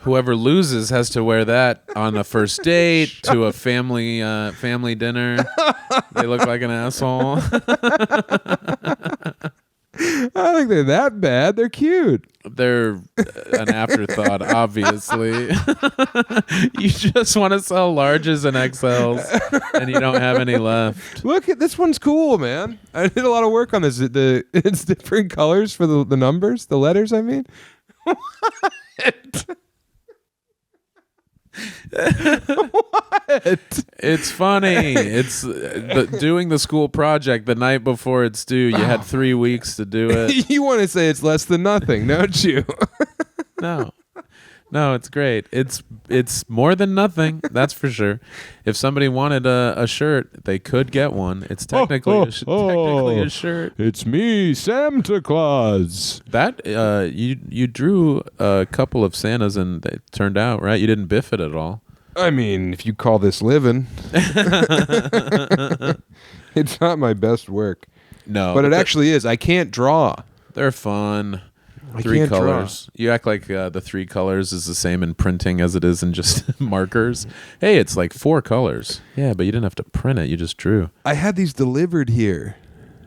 Whoever loses has to wear that on a first date to a family dinner. They look like an asshole. I don't think they're that bad. They're cute. They're an afterthought, obviously. You just want to sell larges and XLs, and you don't have any left. Look, this one's cool, man. I did a lot of work on this. It's different colors for the numbers, the letters, I mean. What? What? It's funny. It's doing the school project the night before it's due. You had 3 weeks to do it. You want to say it's less than nothing, don't you? No, it's great. It's more than nothing. That's for sure. If somebody wanted a shirt, they could get one. It's technically a shirt. It's me, Santa Claus. That you drew a couple of Santas and they turned out right. You didn't biff it at all. I mean, if you call this living, it's not my best work. No, but it actually is. I can't draw. They're fun. I 3 can't colors. draw. You act like the 3 colors is the same in printing as it is in just markers. Hey, it's like 4 colors. Yeah, but you didn't have to print it. You just drew. I had these delivered here.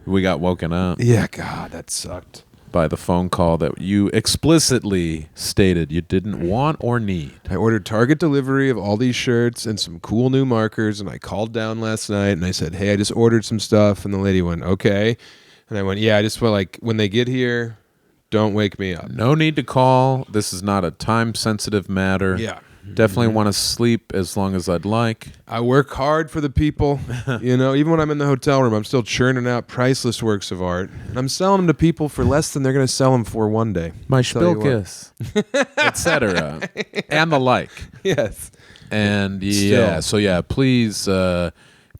We got woken up. Yeah, God, that sucked. By the phone call that you explicitly stated you didn't want or need. I ordered Target delivery of all these shirts and some cool new markers, and I called down last night and I said, hey, I just ordered some stuff, and the lady went, okay. And I went, yeah, I just feel like when they get here, don't wake me up. No need to call. This is not a time-sensitive matter. Yeah. Definitely want to sleep as long as I'd like. I work hard for the people. Even when I'm in the hotel room, I'm still churning out priceless works of art. And I'm selling them to people for less than they're going to sell them for one day. My Spilkiss, etc. And the like. Yes. And please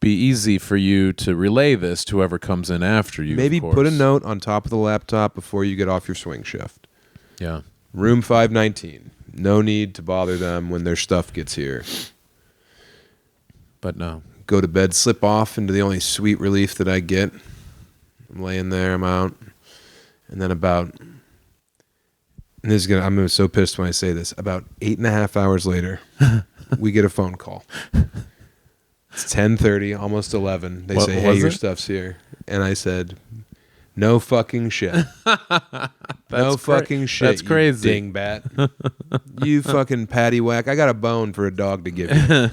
be easy for you to relay this to whoever comes in after you. Maybe put a note on top of the laptop before you get off your swing shift. Yeah. Room 519. No need to bother them when their stuff gets here. But no. Go to bed, slip off into the only sweet relief that I get. I'm laying there, I'm out. And then I'm so pissed when I say this, about 8.5 hours later, we get a phone call. It's 10:30, almost 11. They say, hey, your stuff's here. And I said, no fucking shit. No fucking shit. That's crazy. You dingbat. You fucking paddywhack. I got a bone for a dog to give you.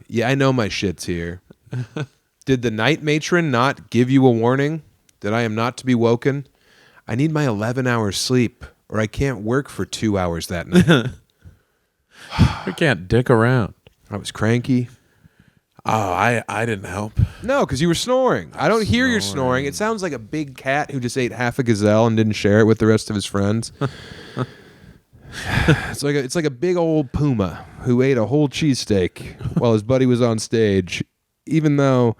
Yeah, I know my shit's here. Did the night matron not give you a warning that I am not to be woken? I need my 11 hours sleep or I can't work for 2 hours that night. You can't dick around. I was cranky. Oh, I didn't help. No, because you were snoring. I don't hear your snoring. It sounds like a big cat who just ate half a gazelle and didn't share it with the rest of his friends. It's like a big old puma who ate a whole cheesesteak while his buddy was on stage, even though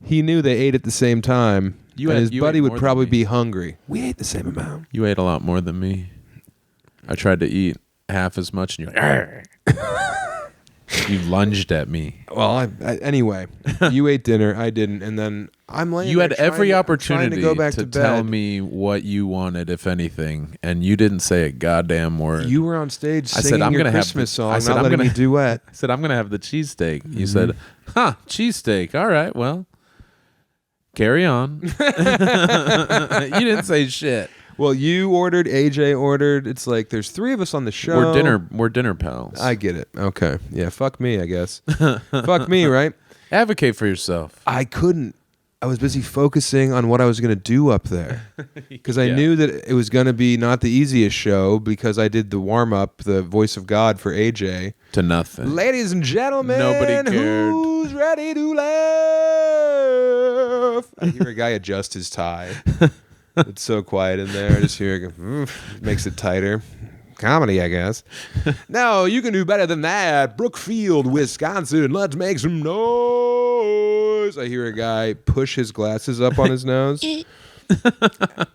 he knew they ate at the same time. His buddy would probably be hungry. We ate the same amount. You ate a lot more than me. I tried to eat half as much, and you're like, You lunged at me. Well, anyway, you ate dinner. I didn't, and then I'm laying. You had every trying opportunity to go back to to bed. tell me what you wanted, if anything, and you didn't say a goddamn word. You were on stage I singing said, I'm your gonna Christmas have song, I said, not I'm letting gonna me duet. I said, I'm going to have the cheesesteak. You said, cheesesteak. All right, well, carry on. You didn't say shit. Well, you ordered, AJ ordered. It's like there's 3 of us on the show. We're dinner pals. I get it. Okay. Yeah, fuck me, I guess. Fuck me, right? Advocate for yourself. I couldn't. I was busy focusing on what I was going to do up there. Because I knew that it was going to be not the easiest show because I did the warm-up, the voice of God for AJ. To nothing. Ladies and gentlemen, nobody cared. Who's ready to laugh? I hear a guy adjust his tie. It's so quiet in there. I just hear it go, makes it tighter. Comedy, I guess. No, you can do better than that. Brookfield, Wisconsin. Let's make some noise. I hear a guy push his glasses up on his nose.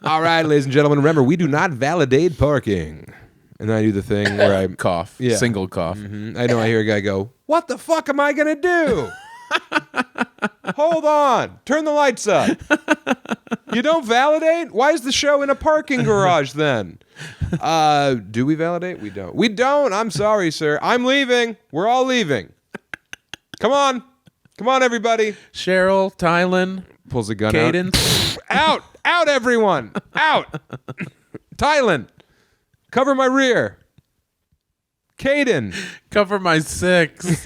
All right, ladies and gentlemen, remember, we do not validate parking. And then I do the thing where I cough. Yeah. Single cough. Mm-hmm. I know. I hear a guy go, "What the fuck am I going to do?" Hold on. Turn the lights up. You don't validate? Why is the show in a parking garage then? Do we validate? We don't. We don't. I'm sorry, sir. I'm leaving. We're all leaving. Come on. Come on, everybody. Cheryl, Tylen, Pulls a gun Cadence. out. Out, everyone. Out. Tylen. Cover my rear. Caden. Cover my 6.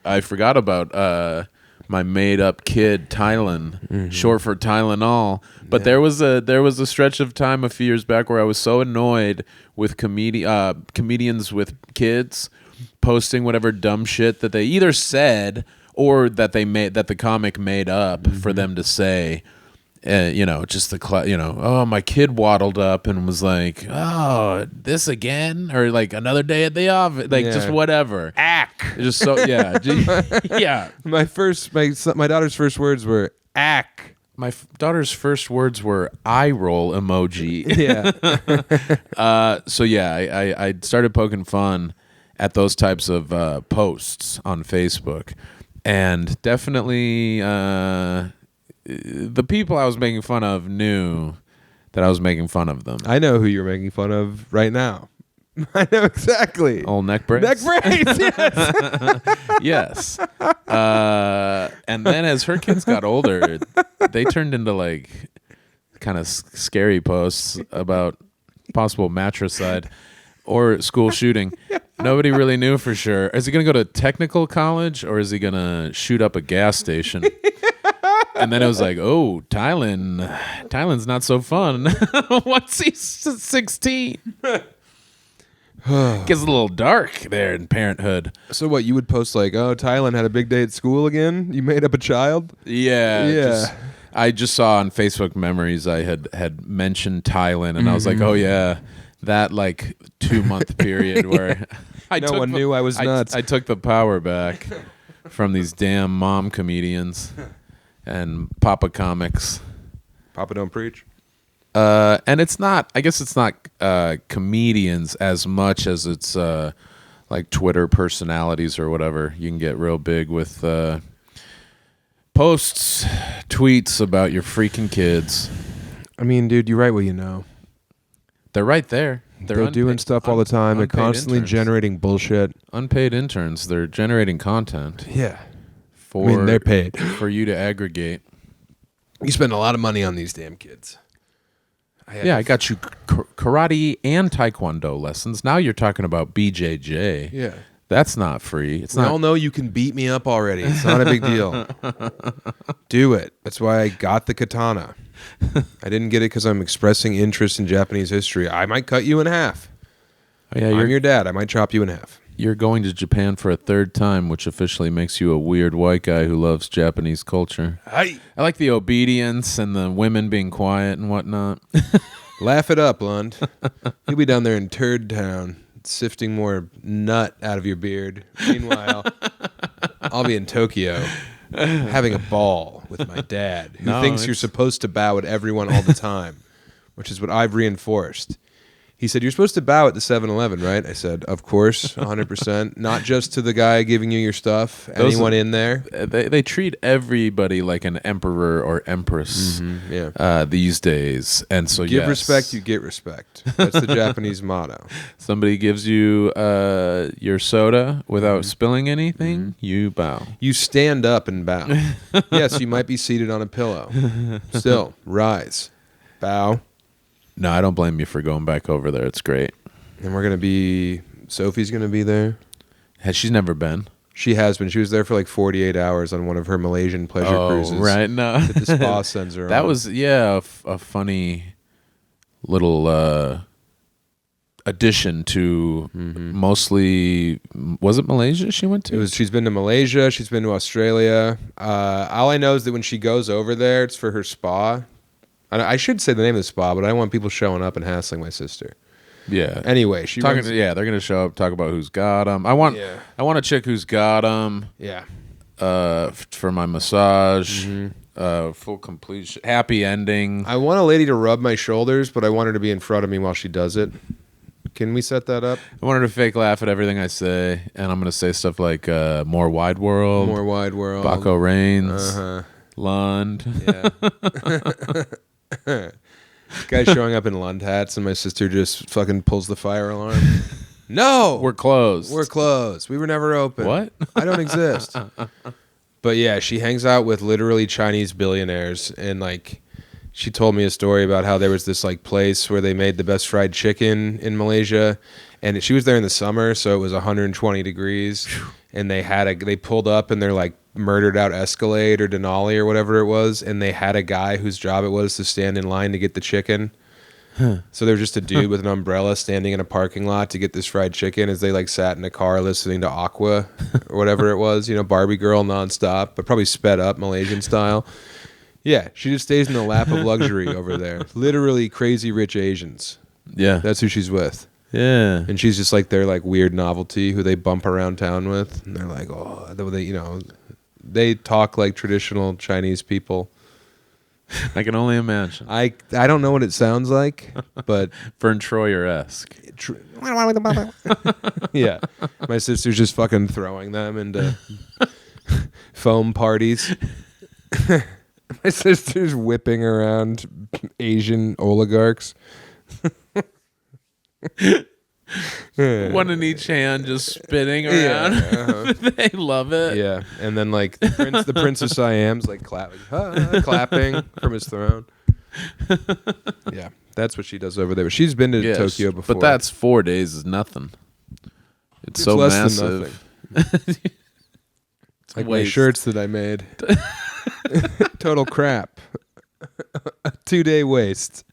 I forgot about my made-up kid, Tylen, short for Tylenol. But there was a stretch of time a few years back where I was so annoyed with comedians with kids posting whatever dumb shit that they either said or that the comic made up for them to say. Just oh, my kid waddled up and was like, oh, this again? Or like another day at the office, just whatever. Ack. Just so, yeah. Yeah. My daughter's first words were ack. My daughter's first words were eye roll emoji. Yeah. So yeah, I started poking fun at those types of posts on Facebook. And definitely the people I was making fun of knew that I was making fun of them. I know who you're making fun of right now. I know exactly. Old neck braids? Neck braids, yes. Yes. And then as her kids got older, they turned into like kind of scary posts about possible matricide or school shooting. Nobody really knew for sure. Is he going to go to technical college or is he going to shoot up a gas station? And then it was like, oh, Tylen's not so fun. Once he's 16. Gets a little dark there in parenthood. So what, you would post like, oh, Tylen had a big day at school again? You made up a child? Yeah. I just saw on Facebook Memories I had mentioned Tylen, and I was like, oh, yeah, that like 2-month period where no one knew I was nuts. I took the power back from these damn mom comedians and Papa comics. Papa don't preach. And it's not, I guess it's not comedians as much as it's like Twitter personalities or whatever. You can get real big with posts, tweets about your freaking kids. I mean, dude, you write what you know. They're right there. They're doing stuff all the time. They're constantly generating bullshit. Unpaid interns. They're generating content. Yeah. They're paid. For you to aggregate. You spend a lot of money on these damn kids. I got you karate and taekwondo lessons. Now you're talking about BJJ. Yeah. That's not free. It's we not. all know you can beat me up already. It's not a big deal. Do it. That's why I got the katana. I didn't get it because I'm expressing interest in Japanese history. I might cut you in half. Oh, yeah, I'm your dad. I might chop you in half. You're going to Japan for a 3rd time, which officially makes you a weird white guy who loves Japanese culture. I like the obedience and the women being quiet and whatnot. Laugh it up, Lund. You'll be down there in Turd Town, sifting more nut out of your beard. Meanwhile, I'll be in Tokyo, having a ball with my dad, who thinks you're supposed to bow at everyone all the time, which is what I've reinforced. He said, "You're supposed to bow at the 7-Eleven, right?" I said, "Of course, 100%. Not just to the guy giving you your stuff. Anyone in there." They treat everybody like an emperor or empress these days. And so, give respect, you get respect. That's the Japanese motto. Somebody gives you your soda without spilling anything, you bow. You stand up and bow. Yes, you might be seated on a pillow. Still, rise. Bow. No, I don't blame you for going back over there. It's great. And Sophie's going to be there. She's never been. She has been. She was there for like 48 hours on one of her Malaysian pleasure cruises. Right. No. That the spa sends her That on. was, a funny little addition to mostly, was it Malaysia she went to? She's been to Malaysia. She's been to Australia. All I know is that when she goes over there, it's for her spa. I should say the name of the spa, but I don't want people showing up and hassling my sister. Yeah. Anyway, they're gonna show up, talk about who's got them. I want a chick who's got them. Yeah. For my massage, full completion, happy ending. I want a lady to rub my shoulders, but I want her to be in front of me while she does it. Can we set that up? I want her to fake laugh at everything I say, and I'm gonna say stuff like "More Wide World," Baco Rains, Lund. Yeah. Guy showing up in Lund hats, and my sister just fucking pulls the fire alarm. No, we're closed. We were never open. What? I don't exist. But yeah, she hangs out with literally Chinese billionaires, and like, she told me a story about how there was this like place where they made the best fried chicken in Malaysia, and she was there in the summer, so it was 120 degrees, and they pulled up in their like murdered out Escalade or Denali or whatever it was, and they had a guy whose job it was to stand in line to get the chicken. So there was just a dude with an umbrella standing in a parking lot to get this fried chicken as they like sat in a car listening to Aqua or whatever it was, Barbie Girl nonstop, but probably sped up Malaysian style. Yeah, she just stays in the lap of luxury over there. Literally crazy rich Asians. Yeah. That's who she's with. Yeah. And she's just like their like weird novelty who they bump around town with. And they're like, they talk like traditional Chinese people. I can only imagine. I don't know what it sounds like, but Vern Troyer-esque. Yeah. My sister's just fucking throwing them into foam parties. My sister's whipping around Asian oligarchs. One in each hand, just spinning around. Yeah, they love it. Yeah, and then like the Prince of Siam's like clapping from his throne. Yeah, that's what she does over there. But she's been to Tokyo before. But that's 4 days is nothing. It's so less massive. Than nothing. It's like my shirts that I made. Total crap. A 2-day waste.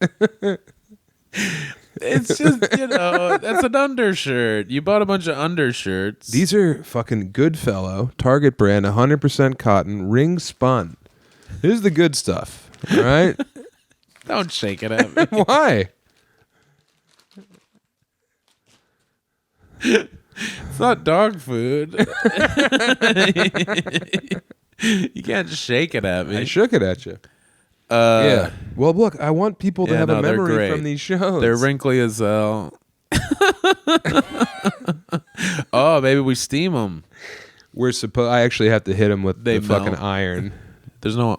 It's just, that's an undershirt. You bought a bunch of undershirts. These are fucking Goodfellow, Target brand, 100% cotton, ring spun. This is the good stuff, all right? Don't shake it at me. Why? It's not dog food. You can't just shake it at me. I shook it at you. Yeah. Well, look, I want people to have a memory from these shows. They're wrinkly as hell. Oh, maybe we steam them. I actually have to hit them with the fucking iron. There's no.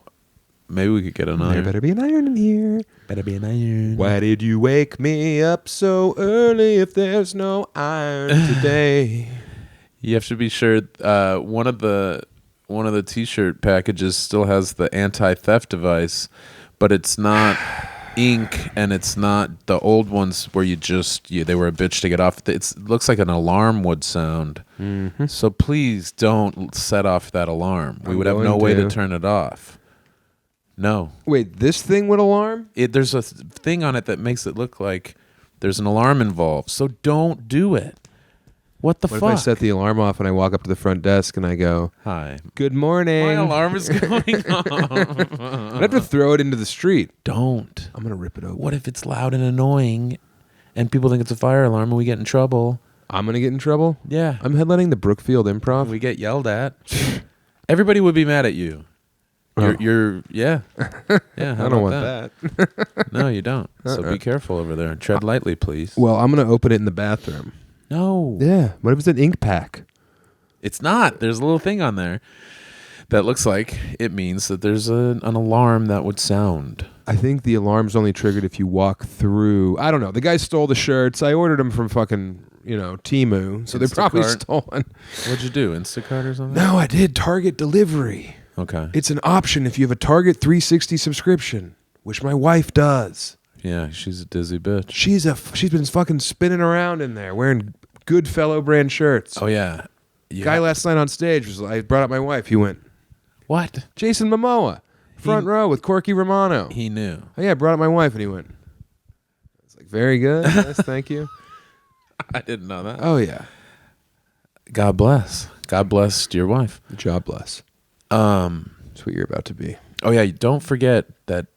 Maybe we could get an iron. There better be an iron in here. Better be an iron. Why did you wake me up so early if there's no iron today? You have to be sure. One of the T-shirt packages still has the anti-theft device, but it's not ink, and it's not the old ones where they were a bitch to get off. It looks like an alarm would sound. Mm-hmm. So please don't set off that alarm. We would have no way to turn it off. No. Wait, this thing would alarm? There's a thing on it that makes it look like there's an alarm involved. So don't do it. What fuck? If I set the alarm off and I walk up to the front desk and I go, "Hi, good morning." My alarm is going off. I'd have to throw it into the street. Don't. I'm going to rip it open. What if it's loud and annoying and people think it's a fire alarm and we get in trouble? I'm going to get in trouble? Yeah. I'm headlining the Brookfield Improv. We get yelled at. Everybody would be mad at you. You're yeah. Yeah, I don't want that. No, you don't. So be careful over there and tread lightly, please. Well, I'm going to open it in the bathroom. No. Yeah. What if it's an ink pack? It's not. There's a little thing on there that looks like it means that there's an alarm that would sound. I think the alarm's only triggered if you walk through. I don't know. The guy stole the shirts. I ordered them from fucking, Temu. So they're probably stolen. What'd you do? Instacart or something? No, I did Target delivery. Okay. It's an option if you have a Target 360 subscription, which my wife does. Yeah, she's a dizzy bitch. She's been fucking spinning around in there wearing Goodfellow brand shirts. Oh, yeah. Guy last night on stage I brought up my wife. He went, what? Jason Momoa, front row with Corky Romano. He knew. Oh, yeah, I brought up my wife and he went. It's like, very good. Yes, thank you. I didn't know that. Oh, yeah. God bless. God bless your wife. God bless. That's what you're about to be. Oh, yeah. Don't forget that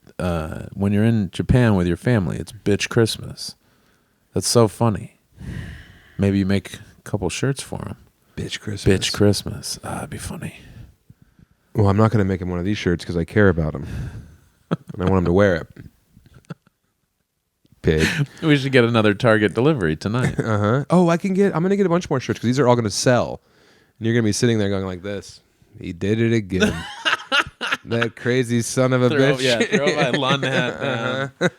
when you're in Japan with your family, it's bitch Christmas. That's so funny. Maybe you make a couple shirts for them. Bitch Christmas. Bitch Christmas. That'd be funny. Well, I'm not going to make him one of these shirts because I care about him. And I want him to wear it. Pig. We should get another Target delivery tonight. Uh-huh. Oh, I'm going to get a bunch more shirts because these are all going to sell. And you're going to be sitting there going like this. He did it again. That crazy son of a bitch. Yeah, throw my Lund hat down.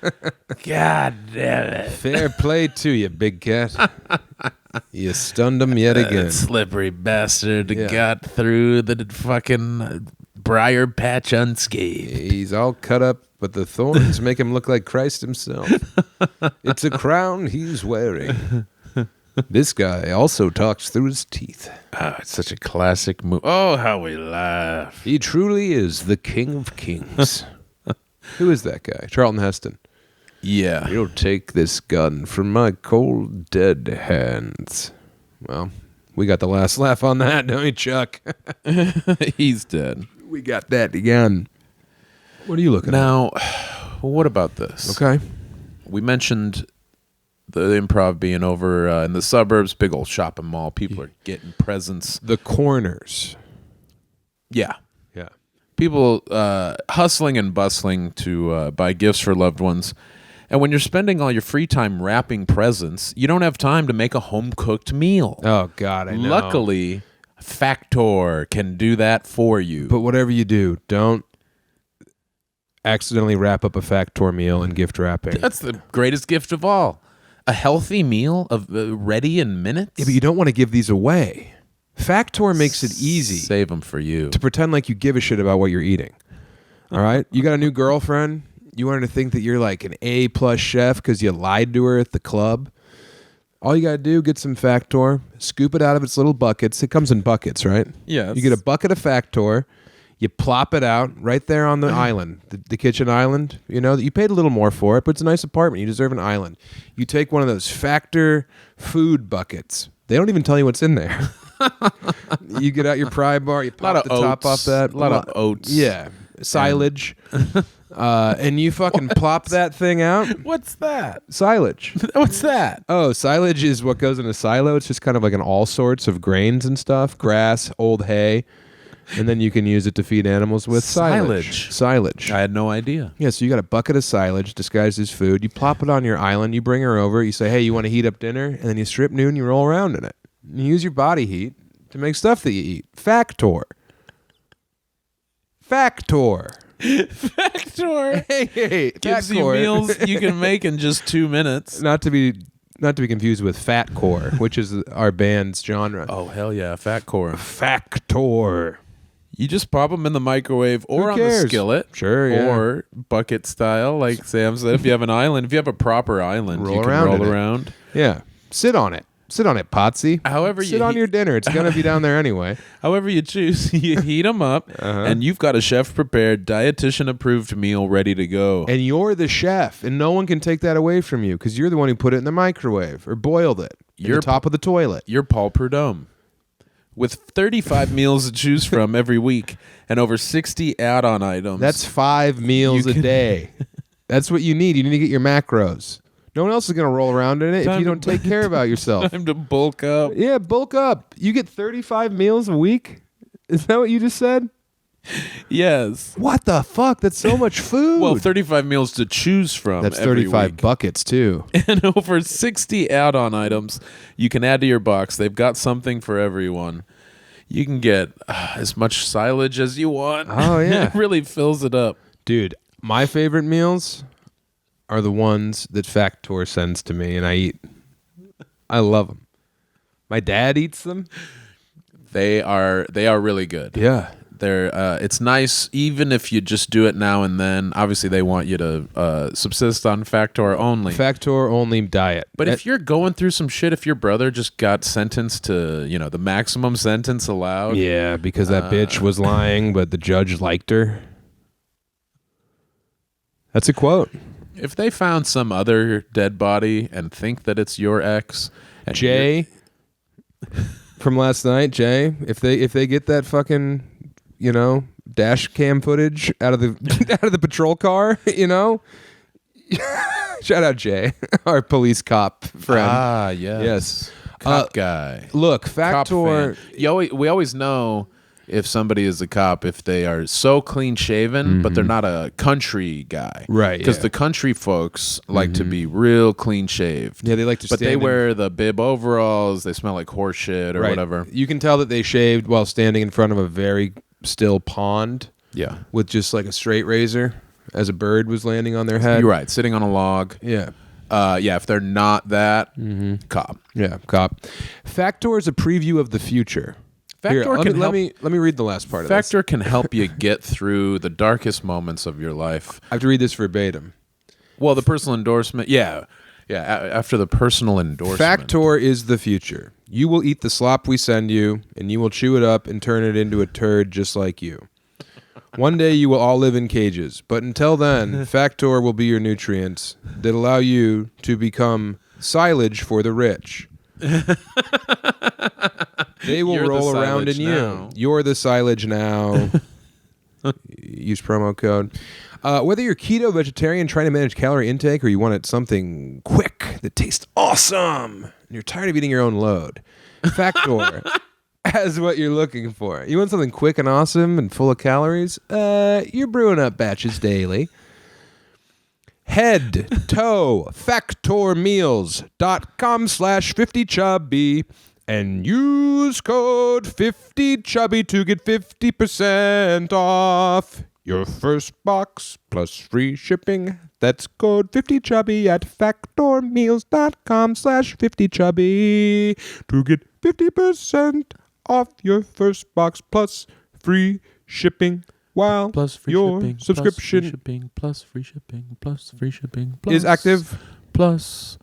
God damn it. Fair play to you, big cat. You stunned him yet again. That slippery bastard got through the fucking briar patch unscathed. He's all cut up, but the thorns make him look like Christ himself. It's a crown he's wearing. This guy also talks through his teeth. Oh, it's such a classic movie. Oh, how we laugh. He truly is the king of kings. Who is that guy? Charlton Heston. Yeah. You'll take this gun from my cold, dead hands. Well, we got the last laugh on that, don't we, Chuck? He's dead. We got that gun. What are you looking at? Now, what about this? Okay. We mentioned the Improv being over in the suburbs, big old shopping mall. People are getting presents. The corners. Yeah. Yeah. People hustling and bustling to buy gifts for loved ones. And when you're spending all your free time wrapping presents, you don't have time to make a home-cooked meal. Oh, God, I know. Luckily, Factor can do that for you. But whatever you do, don't accidentally wrap up a Factor meal in gift wrapping. That's the greatest gift of all. A healthy meal of ready in minutes. Yeah, but you don't want to give these away. Factor makes it easy. Save them for you. To pretend like you give a shit about what you're eating. All right? You got a new girlfriend. You want her to think that you're like an A+ chef because you lied to her at the club. All you got to do, get some Factor, scoop it out of its little buckets. It comes in buckets, right? Yes. You get a bucket of Factor. You plop it out right there on the island, the kitchen island. You know, you paid a little more for it, but it's a nice apartment. You deserve an island. You take one of those Factor food buckets. They don't even tell you what's in there. You get out your pry bar. You pop the top off that. A lot of oats. Yeah. Silage. And you fucking plop that thing out. What's that? Silage. What's that? Oh, silage is what goes in a silo. It's just kind of like an all sorts of grains and stuff. Grass, old hay. And then you can use it to feed animals with silage. I had no idea. Yeah, so you got a bucket of silage disguised as food. You plop it on your island. You bring her over. You say, hey, you want to heat up dinner? And then you strip nude and you roll around in it. You use your body heat to make stuff that you eat. Factor. Factor. Factor. Hey, Gives Factor. you meals you can make in just 2 minutes. Not to be confused with Fatcore, which is our band's genre. Oh, hell yeah. Fatcore. Factor. You just pop them in the microwave or Who on cares? the skillet. Sure, yeah. Or bucket style, like Sam said. If you have an island, if you have a proper island, Roll you can around in roll it. around. Yeah. Sit on it. Sit on it, Potsy. However Sit on your dinner. It's going to be down there anyway. However you choose, you heat them up, and you've got a chef-prepared, dietitian-approved meal ready to go. And you're the chef, and no one can take that away from you because you're the one who put it in the microwave or boiled it in the top of the toilet. You're Paul Prudhomme. With 35 meals to choose from every week and over 60 add-on items. That's 5 meals a day. That's what you need. You need to get your macros. No one else is going to roll around in it if you don't take care about yourself. Time to bulk up. Yeah, bulk up. You get 35 meals a week? Is that what you just said? Yes. What the fuck? That's so much food. Well, 35 meals to choose from. That's every 35 week. buckets too. And over 60 add-on items you can add to your box. They've got something for everyone. You can get as much silage as you want. Oh, yeah. It really fills it up. Dude, my favorite meals are the ones that Factor sends to me and I eat. I love them. My dad eats them. They are really good. Yeah. It's nice even if you just do it now and then. Obviously, they want you to subsist on Factor only. Factor only diet. But if you're going through some shit, if your brother just got sentenced to, the maximum sentence allowed. Yeah, because that bitch was lying, but the judge liked her. That's a quote. If they found some other dead body and think that it's your ex, and Jay from last night, Jay, if they get that fucking, dash cam footage out of the patrol car, shout out Jay, our police cop friend. Ah, yes. Yes. Cop guy. Look, Cop Factor. fan. We always know if somebody is a cop if they are so clean shaven, but they're not a country guy, Right, Because yeah. the country folks like to be real clean shaved. Yeah, they like to but they stand in- wear the bib overalls. They smell like horse shit or Right. whatever. You can tell that they shaved while standing in front of a very still pond Yeah, with just like a straight razor as a bird was landing on their head. you're right. Sitting on a log. Yeah. If they're not that, cop. Yeah, cop. Factor is a preview of the future. Factor Here, can let help. me read the last part of this. Factor can help you get through the darkest moments of your life. I have to read this verbatim. Well, the personal endorsement, yeah. After the personal endorsement, Factor is the future. You will eat the slop we send you, and you will chew it up and turn it into a turd just like you. One day you will all live in cages, but until then, Factor will be your nutrients that allow you to become silage for the rich. They will You're the roll around in silage you. now. You're the silage now. Use promo code. Whether you're keto, vegetarian, trying to manage calorie intake, or you want something quick that tastes awesome, and you're tired of eating your own load, Factor has what you're looking for. You want something quick and awesome and full of calories? You're brewing up batches daily. Head to factormeals.com/50chubby and use code 50chubby to get 50% off your first box plus free shipping. That's code 50chubby at factormeals.com/50chubby to get 50% off your first box plus free shipping while plus free your shipping, subscription plus free shipping, plus free shipping, plus is active. plus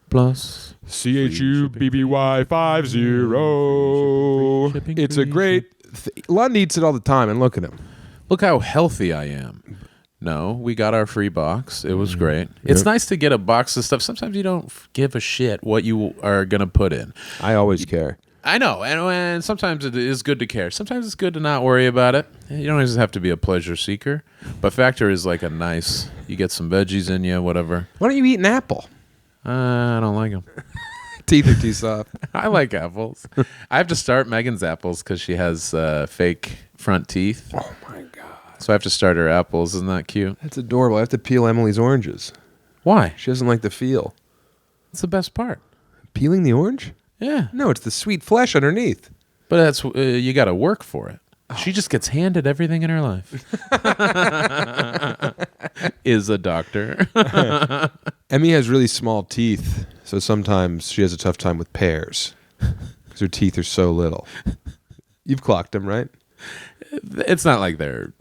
CHUBBY50. Shipping, It's a free great. Lund eats it all the time, and look at him. Look how healthy I am. No, we got our free box. It was great. It's nice to get a box of stuff. Sometimes you don't give a shit what you are going to put in. I always care. I know, and sometimes it is good to care. Sometimes it's good to not worry about it. You don't always have to be a pleasure seeker. But Factor is like a nice, you get some veggies in you, whatever. Why don't you eat an apple? I don't like them. Teeth are too soft. I like apples. I have to start Megan's apples because she has fake front teeth. Oh my god, So I have to start her apples. Isn't that cute? that's adorable. I have to peel Emily's oranges. Why? She doesn't like the feel. It's the best part. Peeling the orange? Yeah. No, it's the sweet flesh underneath. But that's you got to work for it. She just gets handed everything in her life. Is a doctor. Emmy has really small teeth, so sometimes she has a tough time with pears because her teeth are so little. You've clocked them, right? It's not like they're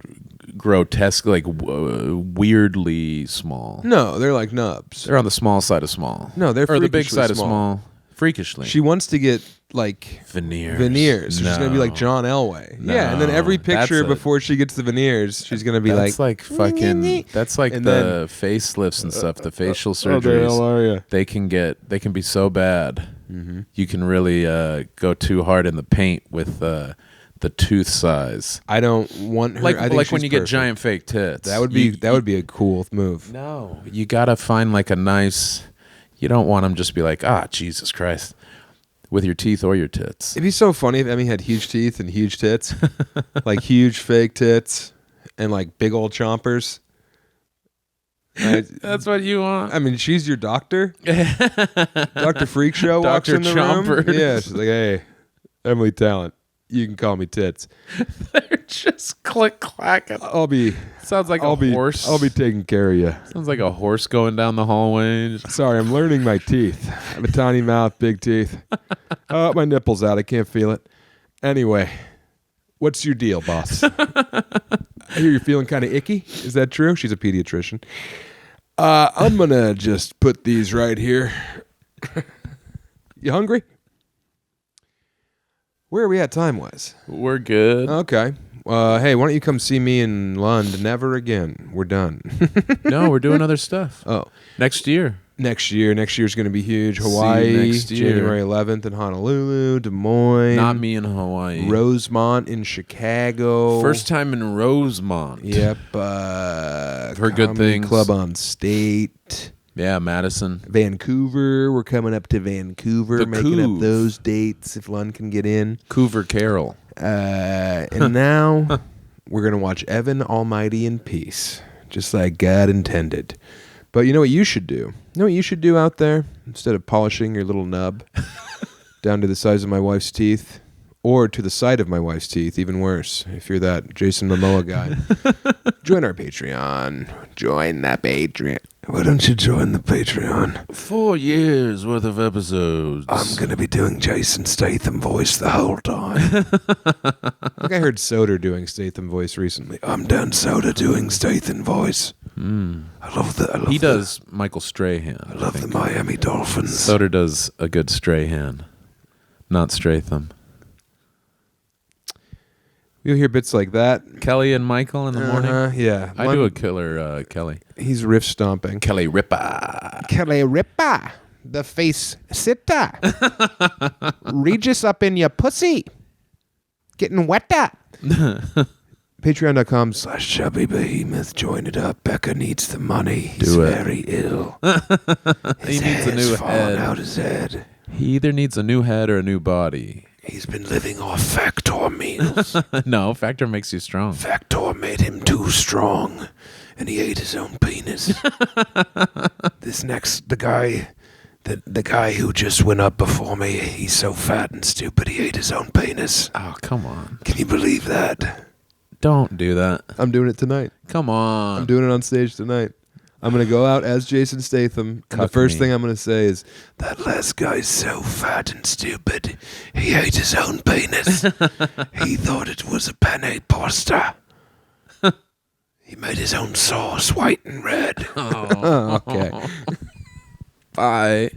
grotesque, like weirdly small. No, they're like nubs. They're on the small side of small. No, they're or the big freakishly side of small. small. Freakishly. She wants to get like veneers. So she's gonna be like John Elway. Yeah, and then every picture before she gets the veneers, she's gonna be that's like fucking. That's like and the facelifts and stuff. The facial surgeries. They can be so bad. Mm-hmm. You can really go too hard in the paint with the tooth size. I don't want her. Like I think when she's you perfect. get giant fake tits. That would be a cool move. No, you gotta find like a nice. You don't want them just be like, Jesus Christ. With your teeth or your tits. It'd be so funny if Emmy had huge teeth and huge tits. Like huge fake tits and like big old chompers. That's what you want. I mean, she's your doctor. Dr. Freak Show walks in the Chomper. room. Yeah, she's like, hey, Emily Tallent, you can call me Tits. They're just click clacking. Sounds like a horse. I'll be taking care of you. Sounds like a horse going down the hallway. Sorry, I'm learning my teeth. I have a tiny mouth, big teeth. Oh, my nipple's out. I can't feel it. Anyway, what's your deal, boss? I hear you're feeling kind of icky. Is that true? She's a pediatrician. I'm going to just put these right here. You hungry? Where are we at time-wise? We're good. Okay. Hey, why don't you come see me in Lund? Never again. We're done. No, we're doing other stuff. Oh. Next year. Next year's going to be huge. Hawaii, next year. January 11th in Honolulu, Des Moines. Not me in Hawaii. Rosemont in Chicago. First time in Rosemont. Yep. Heard good things. Club on State. Yeah, Madison. Vancouver. We're coming up to Vancouver, making up those dates if Lund can get in. Cougar Carol. And now we're going to watch Evan Almighty in peace, just like God intended. But you know what you should do? You know what you should do out there? Instead of polishing your little nub down to the size of my wife's teeth, or to the side of my wife's teeth, even worse, if you're that Jason Momoa guy, join our Patreon. Join the Patreon. Why don't you join the Patreon? 4 years worth of episodes. I'm going to be doing Jason Statham voice the whole time. I think I heard Soder doing Statham voice recently. I'm Dan Soder doing Statham voice. I love that. He does Michael Strahan. I love the Miami Dolphins. Soder does a good Strahan, not Stratham. You'll hear bits like that. Kelly and Michael in the morning? Yeah. I do a killer Kelly. He's riff stomping. Kelly Ripa. Kelly Ripa, the face sitter. Regis up in your pussy. Getting wetter. Patreon.com/Chubby Behemoth. Join it up. Becca needs the money. He's very ill. He needs a new head. Out his head. He either needs a new head or a new body. He's been living off Factor meals. No, Factor makes you strong. Factor made him too strong, and he ate his own penis. The guy who just went up before me, he's so fat and stupid he ate his own penis. Oh, come on. Can you believe that? Don't do that. I'm doing it tonight. Come on. I'm doing it on stage tonight. I'm going to go out as Jason Statham, and the first thing I'm going to say is, that last guy's so fat and stupid, he ate his own penis. He thought it was a penne pasta. He made his own sauce, white and red. Oh. Okay. Bye.